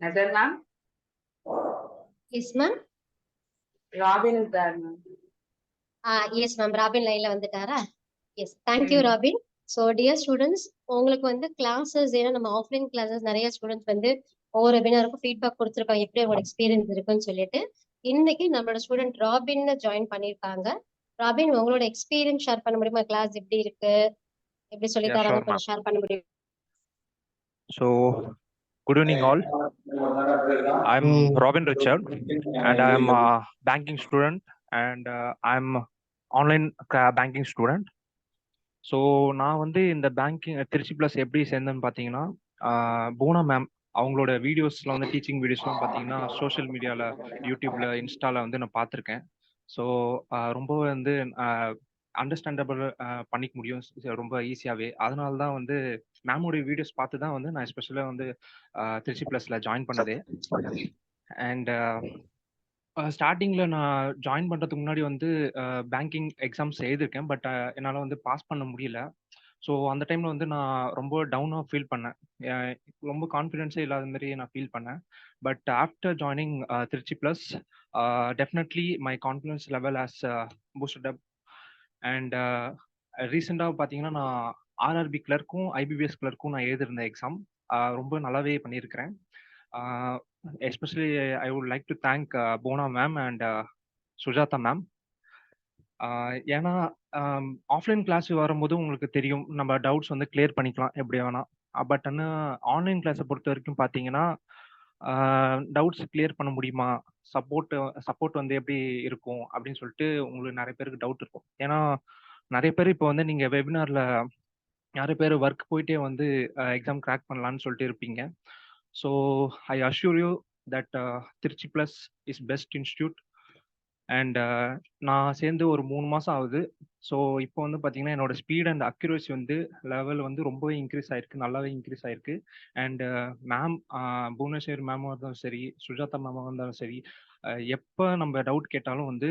Nazar ma'am, Yes, ma'am. Robin is there, ma'am. Yes, ma'am. Robin லைன்ல வந்துட்டாரா? Yes. Thank you, Robin. So, dear students, உங்களுக்கு வந்து classes ஏன்னா நம்ம offline classes நிறைய ஸ்டூடெண்ட்ஸ் வந்து ஒவ்வொரு வெபினாருக்கும் ஃபீட்பேக் கொடுத்துருக்காங்க எப்படி அவங்களோட எக்ஸ்பீரியன்ஸ் இருக்குன்னு சொல்லிட்டு இன்னைக்கு நம்மளோட ஸ்டூடெண்ட் ராபின் ஜாயின் பண்ணியிருக்காங்க. ராபின் உங்களோட எக்ஸ்பீரியன்ஸ் ஷேர் பண்ண முடியுமா? கிளாஸ் எப்படி இருக்கு, எப்படி சொல்லி Yeah, sure, தராங்க, ma'am. கொஞ்சம் ஷேர் பண்ண முடியும்? So, good evening, all. I'm Robin Richard, and I'm a banking student, and I'm online banking student. So நான் வந்து இந்த பேங்கிங் திருச்சி ப்ளஸ் எப்படி சேர்ந்தேன்னு பார்த்தீங்கன்னா, போனா மேம் அவங்களோட வீடியோஸ்லாம் வந்து டீச்சிங் வீடியோஸ்லாம் பார்த்தீங்கன்னா சோஷியல் மீடியாவில், யூடியூப்ல, இன்ஸ்டாவில் வந்து நான் பார்த்துருக்கேன். ஸோ ரொம்ப வந்து அண்டர்ஸ்டாண்டபிள் பண்ணிக்க முடியும் ரொம்ப ஈஸியாகவே. அதனால தான் வந்து மேமோடைய வீடியோஸ் பார்த்து தான் வந்து நான் எஸ்பெஷலாக வந்து திருச்சி ப்ளஸில் ஜாயின் பண்ணதே. அண்ட் ஸ்டார்டிங்கில் நான் ஜாயின் பண்ணுறதுக்கு முன்னாடி வந்து பேங்கிங் எக்ஸாம்ஸ் எழுதியிருக்கேன். பட் என்னால் வந்து பாஸ் பண்ண முடியல. ஸோ அந்த டைமில் வந்து நான் ரொம்ப டவுனாக ஃபீல் பண்ணேன். ரொம்ப கான்ஃபிடென்ஸே இல்லாத மாதிரி நான் ஃபீல் பண்ணேன். But after joining Trichy plus definitely my confidence level has boosted up. And ரீசெண்டாக பார்த்தீங்கன்னா நான் ஆர்ஆர்பி கிளர்க்கும் ஐபிபிஎஸ் கிளர்க்கும் நான் எழுதியிருந்தேன் எக்ஸாம். ரொம்ப நல்லாவே பண்ணியிருக்கிறேன். Especially I would like to thank போனா மேம் அண்ட் சுஜாதா மேம். ஏன்னா ஆஃப்லைன் கிளாஸ் வரும்போது உங்களுக்கு தெரியும் நம்ம டவுட்ஸ் வந்து கிளியர் பண்ணிக்கலாம் எப்படி வேணா. பட் ஆனால் ஆன்லைன் கிளாஸை பொறுத்த வரைக்கும் பார்த்தீங்கன்னா டவுட்ஸ் கிளியர் பண்ண முடியுமா, சப்போர்ட் வந்து எப்படி இருக்கும் அப்படின்னு சொல்லிட்டு உங்களுக்கு நிறைய பேருக்கு டவுட் இருக்கும். ஏன்னா நிறைய பேர் இப்போ வந்து நீங்கள் வெபினாரில் நிறைய பேர் ஒர்க் போயிட்டே வந்து எக்ஸாம் கிராக் பண்ணலான்னு சொல்லிட்டு இருப்பீங்க. So I assure you that Trichy plus is best institute. And நான் சேர்ந்து ஒரு 3 மாதம் ஆகுது. ஸோ இப்போ வந்து பார்த்தீங்கன்னா என்னோட ஸ்பீட் அண்ட் அக்யூரசி வந்து லெவல் வந்து ரொம்பவே இன்க்ரீஸ் ஆயிருக்கு, நல்லாவே இன்க்ரீஸ் ஆயிருக்கு. அண்ட் மேம் புவனேஸ்வரி மேமாக இருந்தாலும் சரி, சுஜாதா மேமாக இருந்தாலும் சரி, எப்போ நம்ம டவுட் கேட்டாலும் வந்து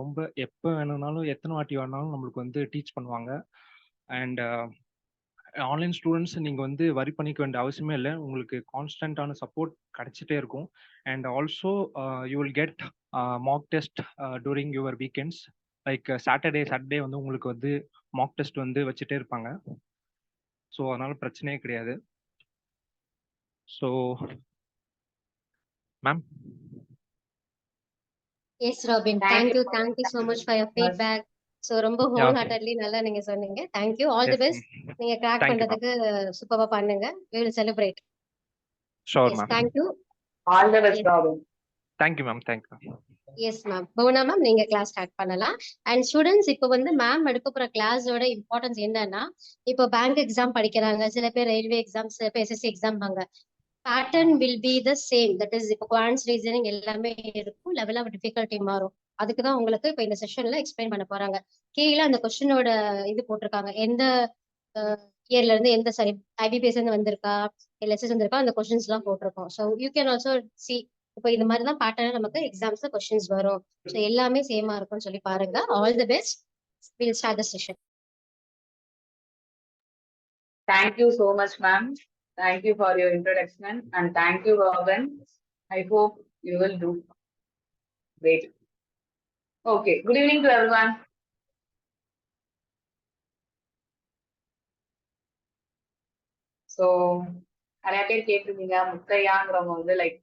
ரொம்ப எப்போ வேணும்னாலும் எத்தனை வாட்டி வேணாலும் நம்மளுக்கு வந்து டீச் பண்ணுவாங்க. அண்ட் ஆன்லைன் ஸ்டூடெண்ட்ஸ் நீங்கள் வந்து வரி பண்ணிக்க வேண்டிய அவசியமே இல்லை. உங்களுக்கு கான்ஸ்டன்டான சப்போர்ட் கிடைச்சிட்டே இருக்கும். And also you will get mock test during your weekends. Like Saturday வந்து உங்களுக்கு வந்து மாக் டெஸ்ட் வந்து வச்சுட்டே இருப்பாங்க. ஸோ அதனால பிரச்சனையே கிடையாது. So ma'am. Yes, Robin. Thank you so much for your feedback. So ரொம்ப ஹோல் ஹார்ட்டட்லி நல்லா நீங்க சொன்னீங்க. Thank you, all the best. நீங்க கிராக் பண்றதுக்கு சூப்பரா பண்ணுங்க. we will celebrate. Sure, ma'am. Thank you. All the best, Robin. Thank you, ma'am. Thank you. Yes ma'am. Pavuna ma'am நீங்க class start பண்ணலாம். அண்ட் ஸ்டூடெண்ட்ஸ் இப்போ வந்து மேம் எடுக்க போற கிளாஸோட இம்பார்ட்டன்ஸ் என்னன்னா, இப்போ பேங்க் எக்ஸாம் படிக்கிறாங்க, சில பேர் ரயில்வே எக்ஸாம், சில பேர் எஸ்எஸ்சி எக்ஸாம் பாங்க. Pattern will be the same. That is இப்போ குவான்ஸ் ரீசனிங் எல்லாமே இருக்கும், லெவல் ஆஃப் டிஃபிகல்ட்டி மாறும். அதுக்கு தான் உங்களுக்கு இப்போ இந்த செஷன்ல எக்ஸ்பிளைன் பண்ண போறாங்க. கீழே அந்த கொஸ்டினோட இது போட்டிருக்காங்க, எந்த இயர்ல இருந்து எந்த சாரி ஐபிபிஎஸ் இருந்து வந்திருக்கா இல்ல எஸ்எஸ் வந்திருக்கா, அந்த கொஸ்டின்ஸ் எல்லாம் போட்டிருக்கோம். So you can also see இப்போ இது மாதிரி தான் பேட்டர்ன் நமக்கு எக்ஸாம்ஸ்ல கொஸ்டின்ஸ் வரும். ஸோ எல்லாமே சேமா இருக்கும்னு சொல்லி பாருங்க. All the best. Will start the session. Thank you so much, ma'am. Thank you for your introduction and thank you, Robin. I hope you will do great. Okay, good evening to everyone. So நிறைய பேர் கேட்டிருந்தீங்க, முத்தையாங்கிறவங்க வந்து like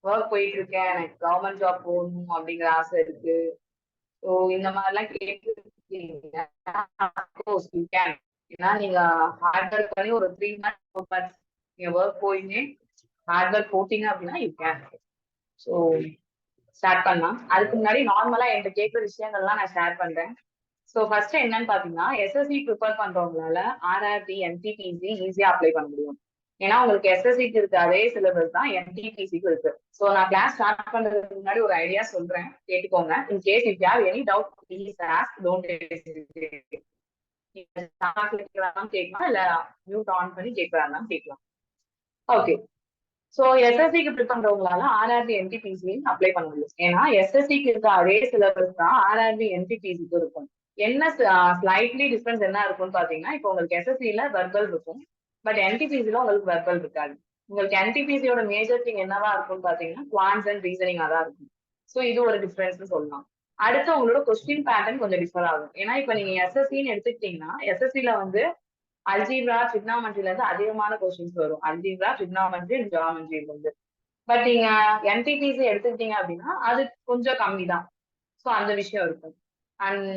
work போயிட்டு இருக்கேன், எனக்கு government job போகணும் அப்படிங்கிற ஆசை இருக்கு. ஸோ இந்த மாதிரிலாம் கேட்டிருக்கீங்க. ஏன்னா நீங்க ஹார்ட் ஒர்க் பண்ணி ஒரு 3 months 4 months நீங்க ஒர்க் போயிங்க ஹார்ட் ஒர்க் போட்டீங்க அப்படின்னா யூ கேன். ஸோ ஸ்டார்ட் பண்ணலாம். அதுக்கு முன்னாடி நார்மலா என்கிட்ட கேட்குற விஷயங்கள்லாம் நான் ஷேர் பண்றேன். ஸோ ஃபர்ஸ்ட் என்னன்னு பாத்தீங்கன்னா, எஸ்எஸ்சி ப்ரிப்பேர் பண்றவங்களால ஆர்ஆர்பி என்டிபிசி ஈஸியா அப்ளை பண்ண முடியும். ஏன்னா உங்களுக்கு எஸ்எஸ்சிக்கு இருக்க அதே சிலபஸ் தான் என்டிபிசிக்கு இருக்கு. ஸோ நான் கிளாஸ் ஸ்டார்ட் பண்றதுக்கு முன்னாடி ஒரு ஐடியா சொல்றேன், கேட்டுக்கோங்க. In case if you have any doubt please ask, don't hesitate. கேட்கலாம் இல்ல மியூட் ஆன் பண்ணி கேட்கலாம் கேட்கலாம். ஓகே. ஸோ எஸ்எஸ்சிக்கு ப்ரிப்பேர் பண்றவங்களால ஆர்ஆர்பி என்டிபிசி அப்ளை பண்ண முடியும். ஏன்னா எஸ்எஸ்சிக்கு இருக்க அதே சிலபஸ் தான் ஆர்ஆர்பி என்டிபிசிக்கு இருக்கும். என்ன ஸ்லைட்லி டிஃபரன்ஸ் என்ன இருக்கும்னு பாத்தீங்கன்னா, இப்போ உங்களுக்கு எஸ்எஸ்சில வெர்பல் இருக்கும், பட் என்டிபிசில உங்களுக்கு வெர்பல் இருக்காது. உங்களுக்கு என்டிபிசியோட மேஜர் திங் என்னவா இருக்கும்னு பாத்தீங்கன்னா குவான்ஸ் அண்ட் ரீசனிங்கா தான் இருக்கும். ஸோ இது ஒரு டிஃபரன்ஸ் சொல்லலாம். அடுத்து உங்களோட கொஸ்டின் பேட்டர்ன் கொஞ்சம் டிஃபர் ஆகும். ஏன்னா இப்ப நீங்க எஸ்எஸ்சின்னு எடுத்துக்கிட்டீங்கன்னா எஸ்எஸ்சில வந்து அல்ஜீப்ரா ட்ரிக்னாமெட்ரில இருந்து அதிகமான கொஸ்டின்ஸ் வரும். அல்ஜீப்ரா ட்ரிக்னாமெட்ரி ஜியோமெட்ரி வந்து. பட் நீங்க என்டிபிசி எடுத்துக்கிட்டீங்க அப்படின்னா அது கொஞ்சம் கம்மி தான். ஸோ அந்த விஷயம் இருக்கும். அண்ட்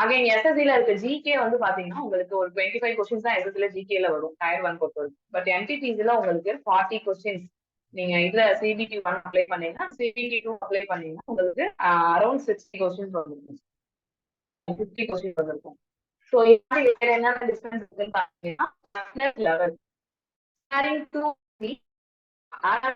அகைன் எஸ்எஸ்சில இருக்க ஜிகே வந்து பாத்தீங்கன்னா உங்களுக்கு ஒரு 25 கொஸ்டின்ஸ் தான் எஸ்எஸ்சில ஜிகேல வரும் டயர் 1 பொறுத்த வரைக்கும். பட் என்டிபிசில உங்களுக்கு 40 கொஸ்டின்ஸ். நீங்க இதுல சிபிடி 1 அப்ளை பண்ணீங்கன்னா சிபிடி 2 அப்ளை பண்ணீங்கன்னா உங்களுக்கு அரௌண்ட் 60 கொஸ்டின்ஸ் வந்துருக்கும், 50 கொஸ்டின்ஸ் வந்திருக்கும். ஸோ இது வேற என்னென்ன டிஃபரன்ஸ் இருக்குன்னு பாத்தீங்கன்னா லெவல்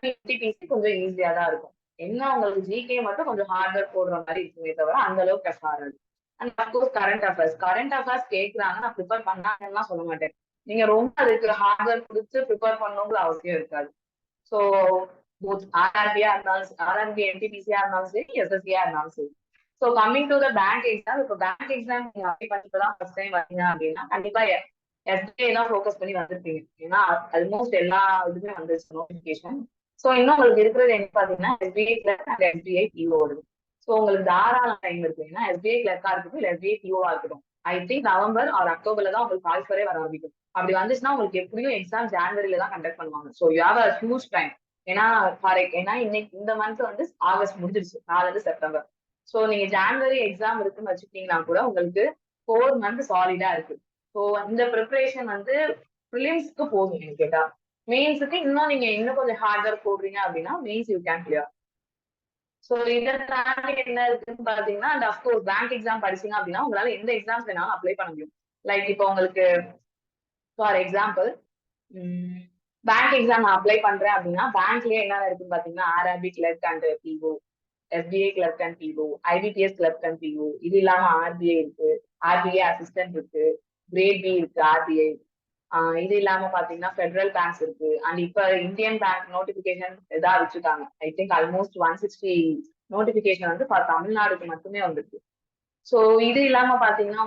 என்டிபிசி கொஞ்சம் ஈஸியா தான் இருக்கும். என்ன உங்களுக்கு ஜிகே மட்டும் கொஞ்சம் ஹார்ட் ஒர்க் போடுற மாதிரி இருக்குமே தவிர அந்த அளவுக்கு டஃப் ஆகாது. அண்ட் அப்கோர்ஸ் கரண்ட் அஃபேர்ஸ் கேட்கறாங்க, நான் ப்ரிப்பேர் பண்ணாங்கன்னு சொல்ல மாட்டேன். நீங்க ரொம்ப அதுக்கு ஹார்ட் ஒர்க் கொடுத்து ப்ரிப்பேர் பண்ணணுங்கிற அவசியம் இருக்காது. ஸோ ஆர்ஆர்பியா இருந்தாலும் ஆர்ஆர்பி என்டிபிசியா இருந்தாலும் சரி எஸ்எஸ்சியா இருந்தாலும் சரி. So coming to the bank exam, இப்போ பேங்க் எக்ஸாம் நீங்க அப்ளை பண்ணிட்டுதான் ஃபர்ஸ்ட் டைம் வரீங்க அப்படின்னா கண்டிப்பா எஸ்பிஐ தான் ஃபோக்கஸ் பண்ணி வந்திருப்பீங்க. ஏன்னா ஆல்மோஸ்ட் எல்லா இதுமே வந்துருச்சு நோட்டிபிகேஷன். ஸோ இன்னும் உங்களுக்கு இருக்கிறது என்ன பாத்தீங்கன்னா SBI clerk and SBI PO இருக்கு. ஸோ உங்களுக்கு தாராள டைம் இருக்கு. ஏன்னா எஸ்பிஐ கிளர்க்கா இருக்கட்டும் இல்லை எஸ்பிஐ பிஓவா இருக்கட்டும், ஐ திங்க் நவம்பர் ஆர் அக்டோபர்ல தான் உங்களுக்கு கால்ஃபரே வர ஆரம்பிக்கும். அப்படி வந்துச்சுன்னா உங்களுக்கு எப்படியும் எக்ஸாம் ஜான்வரியில தான் கண்டக்ட் பண்ணுவாங்க. So you have a huge time. ஏன்னா ஏன்னா இன்னைக்கு இந்த மந்த் வந்து ஆகஸ்ட் முடிஞ்சிருச்சு, 4 செப்டம்பர். ஸோ நீங்க ஜான்வரி எக்ஸாம் இருக்குன்னு வச்சுக்கிட்டீங்கன்னா கூட உங்களுக்கு 4 மந்த் சாலிடா இருக்கு. ஸோ இந்த ப்ரிப்பரேஷன் வந்து ப்ரிலிம்ஸ்க்கு போதும் நீங்க கேட்டா. மெயின்ஸுக்கு இன்னும் நீங்க இன்னும் கொஞ்சம் ஹார்ட் ஒர்க் போடுறீங்க அப்படின்னா mains you can clear. So இதை தாண்டி என்ன இருக்குன்னு பாத்தீங்கன்னா அண்ட் அஃப்கோர்ஸ் பேங்க் எக்ஸாம் படிச்சீங்க அப்படின்னா உங்களால எந்த எக்ஸாம்ஸ் வேணாலும் அப்ளை பண்ண முடியும். லைக் இப்போ உங்களுக்கு ஃபார் எக்ஸாம்பிள் பேங்க் எக்ஸாம் நான் அப்ளை பண்றேன் அப்படின்னா பேங்க்லயே என்ன இருக்குன்னு பாத்தீங்கன்னா RRB clerk and PO, SBI clerk and PO, IBPS clerk and PO, இது இல்லாம ஆர்பிஐ இருக்கு, ஆர்பிஐ அசிஸ்டன்ட் இருக்கு, கிரேட் பி இருக்கு ஆர்பிஐ, இது இல்லாம பாத்தீங்கன்னா ஃபெடரல் பேங்க்ஸ் இருக்கு. அண்ட் இப்ப இந்தியன் பேங்க் நோட்டிபிகேஷன் எதாவது வச்சுட்டாங்க. ஐ திங்க் ஆல்மோஸ்ட் 160 நோட்டிபிகேஷன் வந்து தமிழ்நாடுக்கு மட்டுமே வந்துருக்கு. ஸோ இது இல்லாம பாத்தீங்கன்னா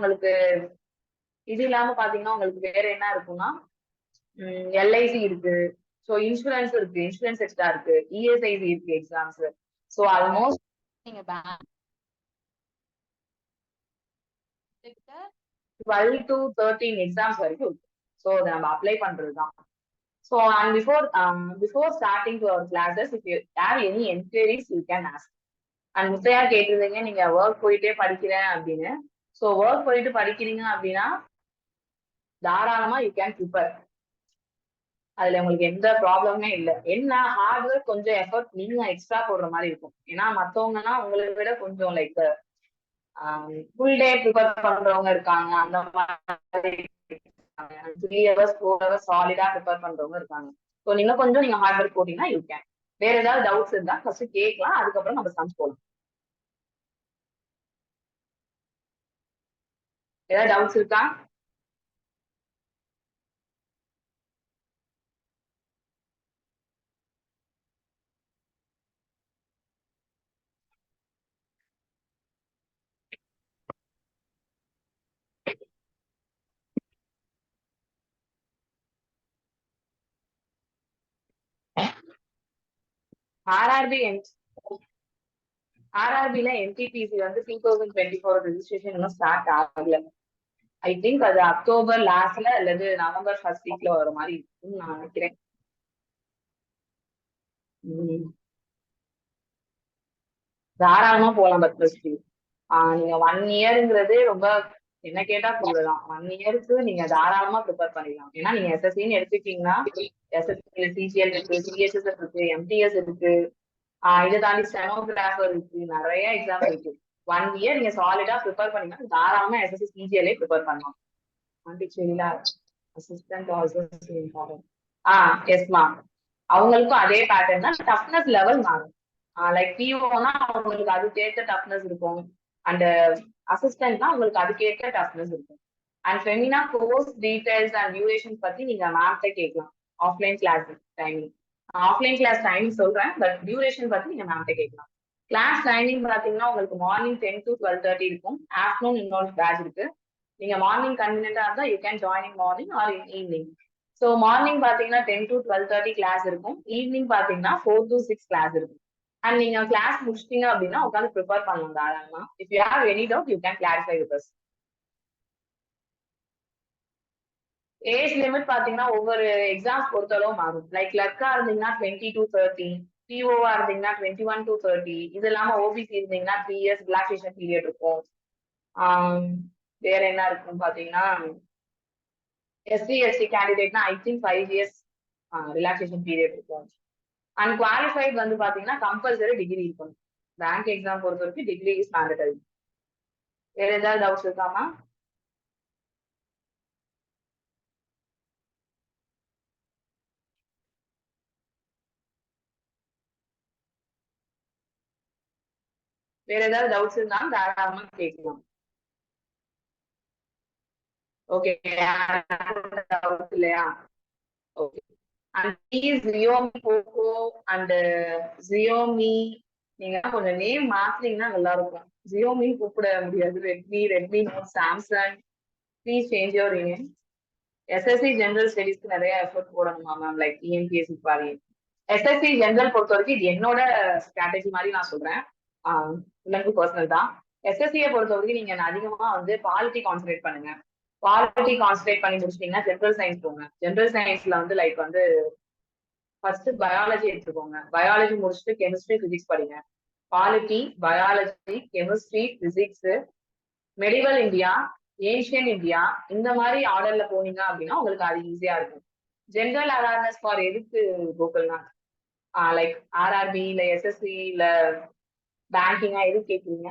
உங்களுக்கு வேற என்ன இருக்குன்னா எல்ஐசி இருக்கு, ஸோ இன்சூரன்ஸ் இருக்கு, இன்சூரன்ஸ் எக்ஸ்ட்ரா இருக்கு, இஎஸ்ஐசி இருக்கு எக்ஸாம்ஸ். ஸோ ஆல்மோஸ்ட் நீங்க 12 to 13 எக்ஸாம்ஸ் வரைக்கும் இருக்கு. ஸோ அதை நம்ம அப்ளை பண்றதுதான். So and before starting to our classes if you have any enquiries you can ask. And Muthaiya கேட்டிருந்தீங்க நீங்க ஒர்க் போயிட்டே படிக்கிறேன் அப்படின்னு. ஸோ ஒர்க் போயிட்டு படிக்கிறீங்க அப்படின்னா தாராளமா யூ கேன் ப்ரிப்பேர். அதுல உங்களுக்கு எந்த ப்ராப்ளமே இல்லை. என்ன ஹார்ட் ஒர்க் கொஞ்சம் எஃபர்ட் நீங்க எக்ஸ்ட்ரா போடுற மாதிரி இருக்கும். ஏன்னா மத்தவங்கன்னா உங்களை விட கொஞ்சம் லைக் ஃபுல் டே ப்ரிப்பேர் பண்றவங்க இருக்காங்க, அந்த மாதிரி 3 hours 4 hours சாலிடா ப்ரிப்பேர் பண்றவங்க இருக்காங்க. ஸோ நீங்க கொஞ்சம் ஹார்ட் ஒர்க் போட்டீங்கன்னா யூ கேன். வேற ஏதாவது டவுட்ஸ் இருந்தா ஃபர்ஸ்ட் கேட்கலாம், அதுக்கப்புறம் நம்ம சம்ஸ் போகலாம். ஏதாவது டவுட்ஸ் இருக்கா? ஆர்ஆர்பில என்டிபிசி வந்து 2024 ரெஜிஸ்ட்ரேஷன் இன்னும் ஸ்டார்ட் ஆகல. ஐ திங்க் அது அக்டோபர் லாஸ்ட்ல அல்லது நவம்பர் ஃபர்ஸ்ட் வீக்ல வர மாதிரி இருக்குன்னு நான் நினைக்கிறேன். தாராளமா போகலாம். பட் நீங்க 1 இயர்ங்கிறது ரொம்ப என்ன கேட்டா கூடதான். 1 இயருக்கு நீங்க தாராளமா ப்ரிப்பேர் பண்ணிடலாம். ஏன்னா நீங்க எஸ்எஸ்சின்னு எடுத்துக்கிட்டீங்கன்னா எஸ்எஸ்சி சிஜிஎல் இருக்கு, சிஎஸ்எஸ் இருக்கு, எம்டிஎஸ் இருக்கு, இதை தாண்டி ஸ்டெனோகிராஃபர் இருக்கு, நிறைய எக்ஸாம் இருக்கு. 1 இயர் நீங்க சாலிடா ப்ரிப்பேர் பண்ணீங்கன்னா தாராளமா எஸ்எஸ்சி சிஜிஎல்லே ப்ரிப்பேர் பண்ணலாம். அசிஸ்டன்ட் எஸ்மா அவங்களுக்கும் அதே பேட்டர்ன் தான். டஃப்னஸ் லெவல் மாறும். லைக் பிஓனா அவங்களுக்கு அதுக்கேற்ற டஃப்னஸ் இருக்கும், அண்ட் அசிஸ்டன்ட்னா உங்களுக்கு அதுக்கேற்ற டஃப்னஸ் இருக்கும். And Femina course details and duration பத்தி நீங்க மேம்கிட்ட கேட்கலாம். Offline class timing offline class timing சொல்றேன், பட் டியூரேஷன் பத்தி நீங்க மேம்கிட்ட கேட்கலாம். கிளாஸ் டைமிங் பாத்தீங்கன்னா உங்களுக்கு மார்னிங் 10 to 12:30 இருக்கும். ஆஃப்டர்நூன் இன்னொரு பேட்ச் இருக்கு. நீங்க மார்னிங் கன்வீனியன்டா இருந்தா you can join in morning or in evening. So morning பாத்தீங்கன்னா 10 to 12:30 கிளாஸ் இருக்கும். ஈவினிங் பாத்தீங்கன்னா 4 to 6 கிளாஸ் இருக்கும். அண்ட் நீங்க கிளாஸ் முடிச்சிட்டீங்க அப்படின்னா உட்காந்து ப்ரிப்பேர் பண்ணலாம் தாராளமா. If you have any doubt you can clarify with us. Age limit பாத்தீங்கன்னா ஒவ்வொரு எக்ஸாம்ஸ் பொறுத்தளவு மாறும். லைக் கிளர்க்கா இருந்தீங்கன்னா 20 to 30, பிஓவா இருந்தீங்கன்னா 21 to 30. இது இல்லாம ஓபிசி இருந்தீங்கன்னா 3 years ரிலாக்ஸேஷன் பீரியட் இருக்கும். வேற என்ன இருக்கும் பாத்தீங்கன்னா எஸ்சி எஸ்டி கேண்டிடேட்னா I think 5 years relaxation period இருக்கும். அண்ட் குவாலிஃபைட் வந்து பாத்தீங்கன்னா கம்பல்சரி டிகிரி இருக்கணும். பேங்க் எக்ஸாம் பொறுத்த வரைக்கும் டிகிரி இஸ் மேண்டட்டரி. வேற ஏதாவது டவுட்ஸ் இருக்காமா? வேற ஏதாவது டவுட்ஸ் இருந்தாலும் தாராளமா கேட்கலாம். ஓகே டவுட் இல்லையா? Okay. And Xiaomi Poco and Xiaomi நீங்க கொஞ்சம் நேம் மாத்தீங்கன்னா நல்லா இருக்கும். ஜியோமி கூப்பிட முடியாது. Redmi Note, Samsung. Please change your name. SSC general ஸ்டடீஸ்க்கு நிறைய எஃபர்ட் போடணுமா மேம்? லைக் டிஎன்பிஎஸ்சி பாரு. எஸ்எஸ்சி ஜெனரல் பொறுத்த வரைக்கும் இது என்னோட ஸ்ட்ராட்டஜி மாதிரி நான் சொல்றேன். எனக்கு பர்சனல் தான். எஸ்எஸ்சியை பொறுத்த வரைக்கும் நீங்க அதிகமா வந்து பாலிட்டி கான்சன்ட்ரேட் பண்ணுங்க. பாலிட்டி கான்சன்ட்ரேட் பண்ணி முடிச்சிட்டீங்கன்னா ஜெனரல் சயின்ஸ் போங்க. ஜெனரல் சயின்ஸ்ல வந்து லைக் வந்து ஃபர்ஸ்ட் பயாலஜி எடுத்துக்கோங்க. பயாலஜி முடிச்சுட்டு கெமிஸ்ட்ரி, பிசிக்ஸ் படிங்க. Polity, biology, chemistry, physics, medieval India, ancient India, இந்த மாதிரி ஆர்டர்ல போனீங்க அப்படின்னா உங்களுக்கு அது ஈஸியா இருக்கும். ஜெனரல் அவேர்னஸ் ஃபார் எதுக்கு கோகுல்நாத்? லைக் ஆர்ஆர்பி இல்ல எஸ்எஸ்சி இல்ல பேங்கிங்கா எது கேக்குறீங்க?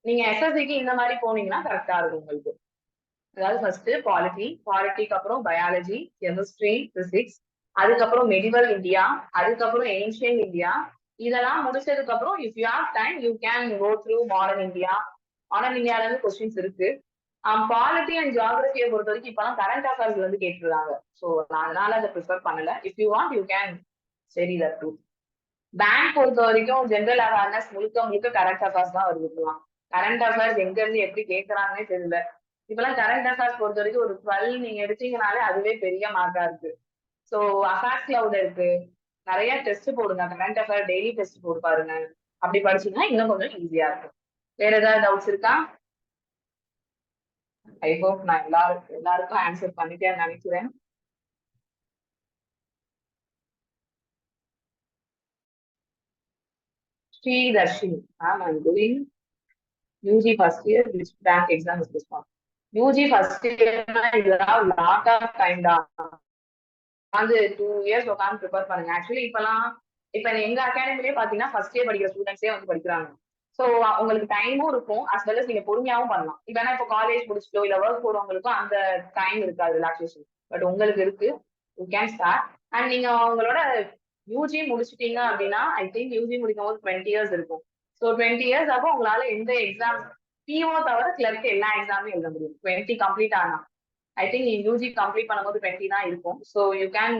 நீங்க எஸ்எஸ்சிக்கு இந்த மாதிரி போனீங்கன்னா கரெக்டா இருக்கும் உங்களுக்கு. அதாவது ஃபர்ஸ்ட் பாலிட்டிக்கு அப்புறம் பயாலஜி, கெமிஸ்ட்ரி, பிசிக்ஸ், அதுக்கப்புறம் மெடிவல் இந்தியா, அதுக்கப்புறம் ஏன்ஷியன் இந்தியா. இதெல்லாம் முடிச்சதுக்கு அப்புறம் if you have time you can go through modern India. Modern இந்தியால இருந்து கொஸ்டின்ஸ் இருக்கு. பாலிட்டி அண்ட் ஜியாகிரபியை பொறுத்த வரைக்கும் இப்பெல்லாம் கரண்ட் அஃபேர்ஸ்ல இருந்து கேட்டுருக்காங்க. ஸோ நான் அதனால அதை ப்ரிஃபர் பண்ணல. If you want you can study that too. Bank பொறுத்த வரைக்கும் ஜெனரல் அவேர்னஸ் முழுக்க கரண்ட் அஃபேர்ஸ் தான் வருதுலாம். கரண்ட் அஃபேர்ஸ் எங்க இருந்து எப்படி கேட்கறாங்கன்னே தெரியல. இப்பெல்லாம் கரண்ட் அஃபேர்ஸ் பொறுத்த வரைக்கும் ஒரு 12 நீங்க எடுத்தீங்கனாலே அதுவே பெரிய மார்க்கா இருக்கு. ஸோ அஃபேர்ஸ் கிளவுட் இருக்கு. நிறைய டெஸ்ட் போடுங்க. கரண்ட் அஃபேர் டெய்லி டெஸ்ட் போட்டு பாருங்க. அப்படி படிச்சீங்கன்னா இன்னும் கொஞ்சம் ஈஸியா இருக்கும். வேற ஏதாவது டவுட்ஸ் இருக்கா? ஐ ஹோப் நான் எல்லாருக்கும் ஆன்சர் பண்ணிட்டேன்னு நினைக்கிறேன். Sridharshini ma'am, I doing UG first year. Which bank exam is this one? UG first இயர்னா இதெல்லாம் லாட் ஆஃப் டைம் தான். அது 2 years உட்காந்து ப்ரிப்பேர் பண்ணுங்க. ஆக்சுவலி இப்ப எங்க அகாடமிலேயே பாத்தீங்கன்னா ஃபர்ஸ்ட் இயர் படிக்கிற ஸ்டூடெண்ட்ஸே வந்து படிக்கிறாங்க. ஸோ உங்களுக்கு டைமும் இருக்கும், அஸ் வெல் அஸ் நீங்க பொறுமையாவும் பண்ணலாம். இப்ப இப்போ காலேஜ் முடிச்சுட்டோ இல்ல ஒர்க் போறவங்களுக்கும் அந்த டைம் இருக்காது ரிலாக்ஸேஷன். பட் உங்களுக்கு இருக்கு. You can start. அண்ட் நீங்க உங்களோட யூஜி முடிச்சிட்டீங்க அப்படின்னா ஐ திங்க் யூஜி முடிக்கும் போது 20 years இருக்கும். ஸோ 20 years அப்போ உங்களால எந்த எக்ஸாம் பிஓ தவிர கிளர்க்கு எல்லா எக்ஸாமும் எழுத முடியும் 20 கம்ப்ளீட் ஆனா. ஐ திங்க் நீங்க யூஜி கம்ப்ளீட் பண்ணும்போது 20 தான் இருக்கும். So you can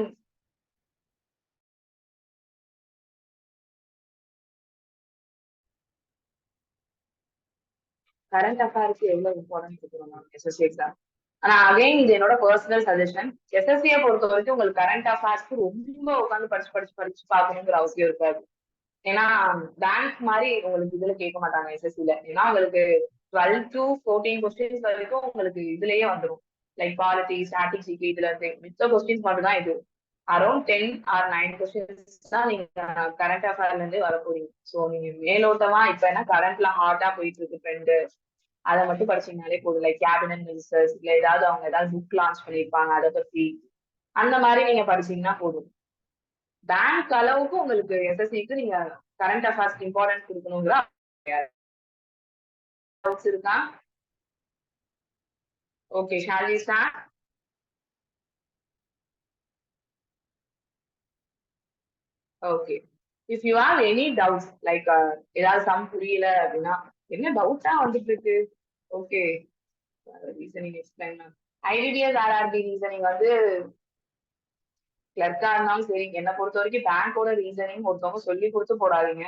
current affairs எவ்வளவு இம்பார்ட்டன்ட் கொடுக்கணும் எஸ்எஸ்சி எக்ஸாம். ஆனா அகைன் இது என்னோட பர்சனல் சஜஷன். எஸ்எஸ்சியை பொறுத்த வரைக்கும் உங்களுக்கு கரண்ட் அஃபேர்ஸ்க்கு ரொம்ப உட்காந்து படிச்சு பார்க்கணுங்கிற அவசியம் இருக்காது. ஏன்னா பேங்க் மாதிரி உங்களுக்கு இதுல கேட்க மாட்டாங்க எஸ்எஸ்சில. ஏன்னா உங்களுக்கு 12 to 14 கொஸ்டின்ஸ் வரைக்கும் உங்களுக்கு இதுலயே வந்துடும். லைக் பாலிட்டி, ஸ்டாட்டிக் ஜிகே, இதுல இருந்து மிச்ச கொஸ்டின்ஸ் மட்டும் தான் இது. அரௌண்ட் 10 or 9 கொஸ்டின்ஸ் தான் நீங்க கரண்ட் அஃபேர்ல இருந்து வர போறீங்க. ஸோ நீங்க மேலோட்டமா இப்ப என்ன கரண்ட்ல ஹார்ட்டா போயிட்டு இருக்கு ட்ரெண்ட், அதை மட்டும் படிச்சீங்கனாலே போதும். லைக் கேபினட் மினிஸ்டர்ஸ் இல்ல அவங்க ஏதாவது புக் லான்ச் பண்ணிருப்பாங்க அதை பத்தி, அந்த மாதிரி நீங்க படிச்சீங்கன்னா போதும். பேங்க் அளவுக்கு உங்களுக்கு எஸ்எஸ்சிக்கு நீங்க கரண்ட் அஃபேர்ஸ் இம்பார்ட்டன்ஸ் கொடுக்கணுங்கிற டவுட்ஸ் இருக்கா? Okay, shall we start? Okay, if you have any doubts like ஏதாவது சம் புரியல அப்படின்னா, என்ன டவுட்டா வந்துட்டு இருக்கு? Okay, reasoning explain. IBPS RRB reasoning வந்து கிளர்க்கா இருந்தாலும் சரி, என்னை பொறுத்த வரைக்கும் பேங்கோட ரீசனிங் ஒருத்தவங்க சொல்லி கொடுத்து போடாதீங்க.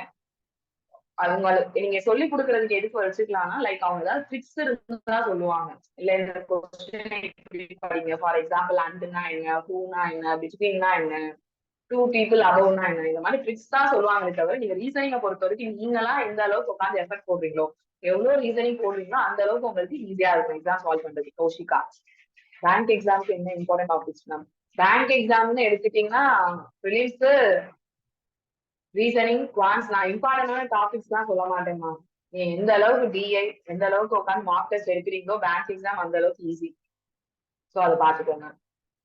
அவங்களுக்கு நீங்க சொல்லி கொடுக்கறதுக்கு எதுக்கு வச்சுக்கலாம்னா லைக் அவங்க ஏதாவது ட்ரிக்ஸ் இருந்தா சொல்லுவாங்க. இல்ல இந்த கொஸ்டின் இப்படி படிங்க, ஃபார் எக்ஸாம்பிள் அண்ட்னா என்ன, ஹூனா என்ன, பிட்வீன்னா என்ன, டூ பீப்புள் அபவ்னா என்ன, இந்த மாதிரி ட்ரிக்ஸ் தான் சொல்லுவாங்களே தவிர நீங்க ரீசனிங்கை பொறுத்த வரைக்கும் நீங்களா எந்த அளவுக்கு உட்காந்து எஃபர்ட் போடுறீங்களோ, எவ்வளவு ரீசனிங் போடுறீங்களோ அந்த அளவுக்கு உங்களுக்கு ஈஸியா இருக்கும் எக்ஸாம் சால்வ் பண்றது. கௌஷிகா, பேங்க் எக்ஸாம்க்கு என்ன இம்பார்ட்டன்ட் டாபிக்ஸ் மேம்? பேங்க் எக்ஸாம்னு எடுத்துட்டீங்கன்னா ப்ரிலிம்ஸ், ரீசனிங், குவான்ஸ், நான் இம்பார்ட்டன்டான டாபிக்ஸ் தான் சொல்ல மாட்டேன்மா. நீ எந்த அளவுக்கு டிஐ எந்த அளவுக்கு உட்காந்து மார்க் டெஸ்ட் எடுக்கிறீங்களோ பேங்க் எக்ஸாம் அந்த அளவுக்கு ஈஸி. ஸோ அதை பார்த்துக்கோங்க.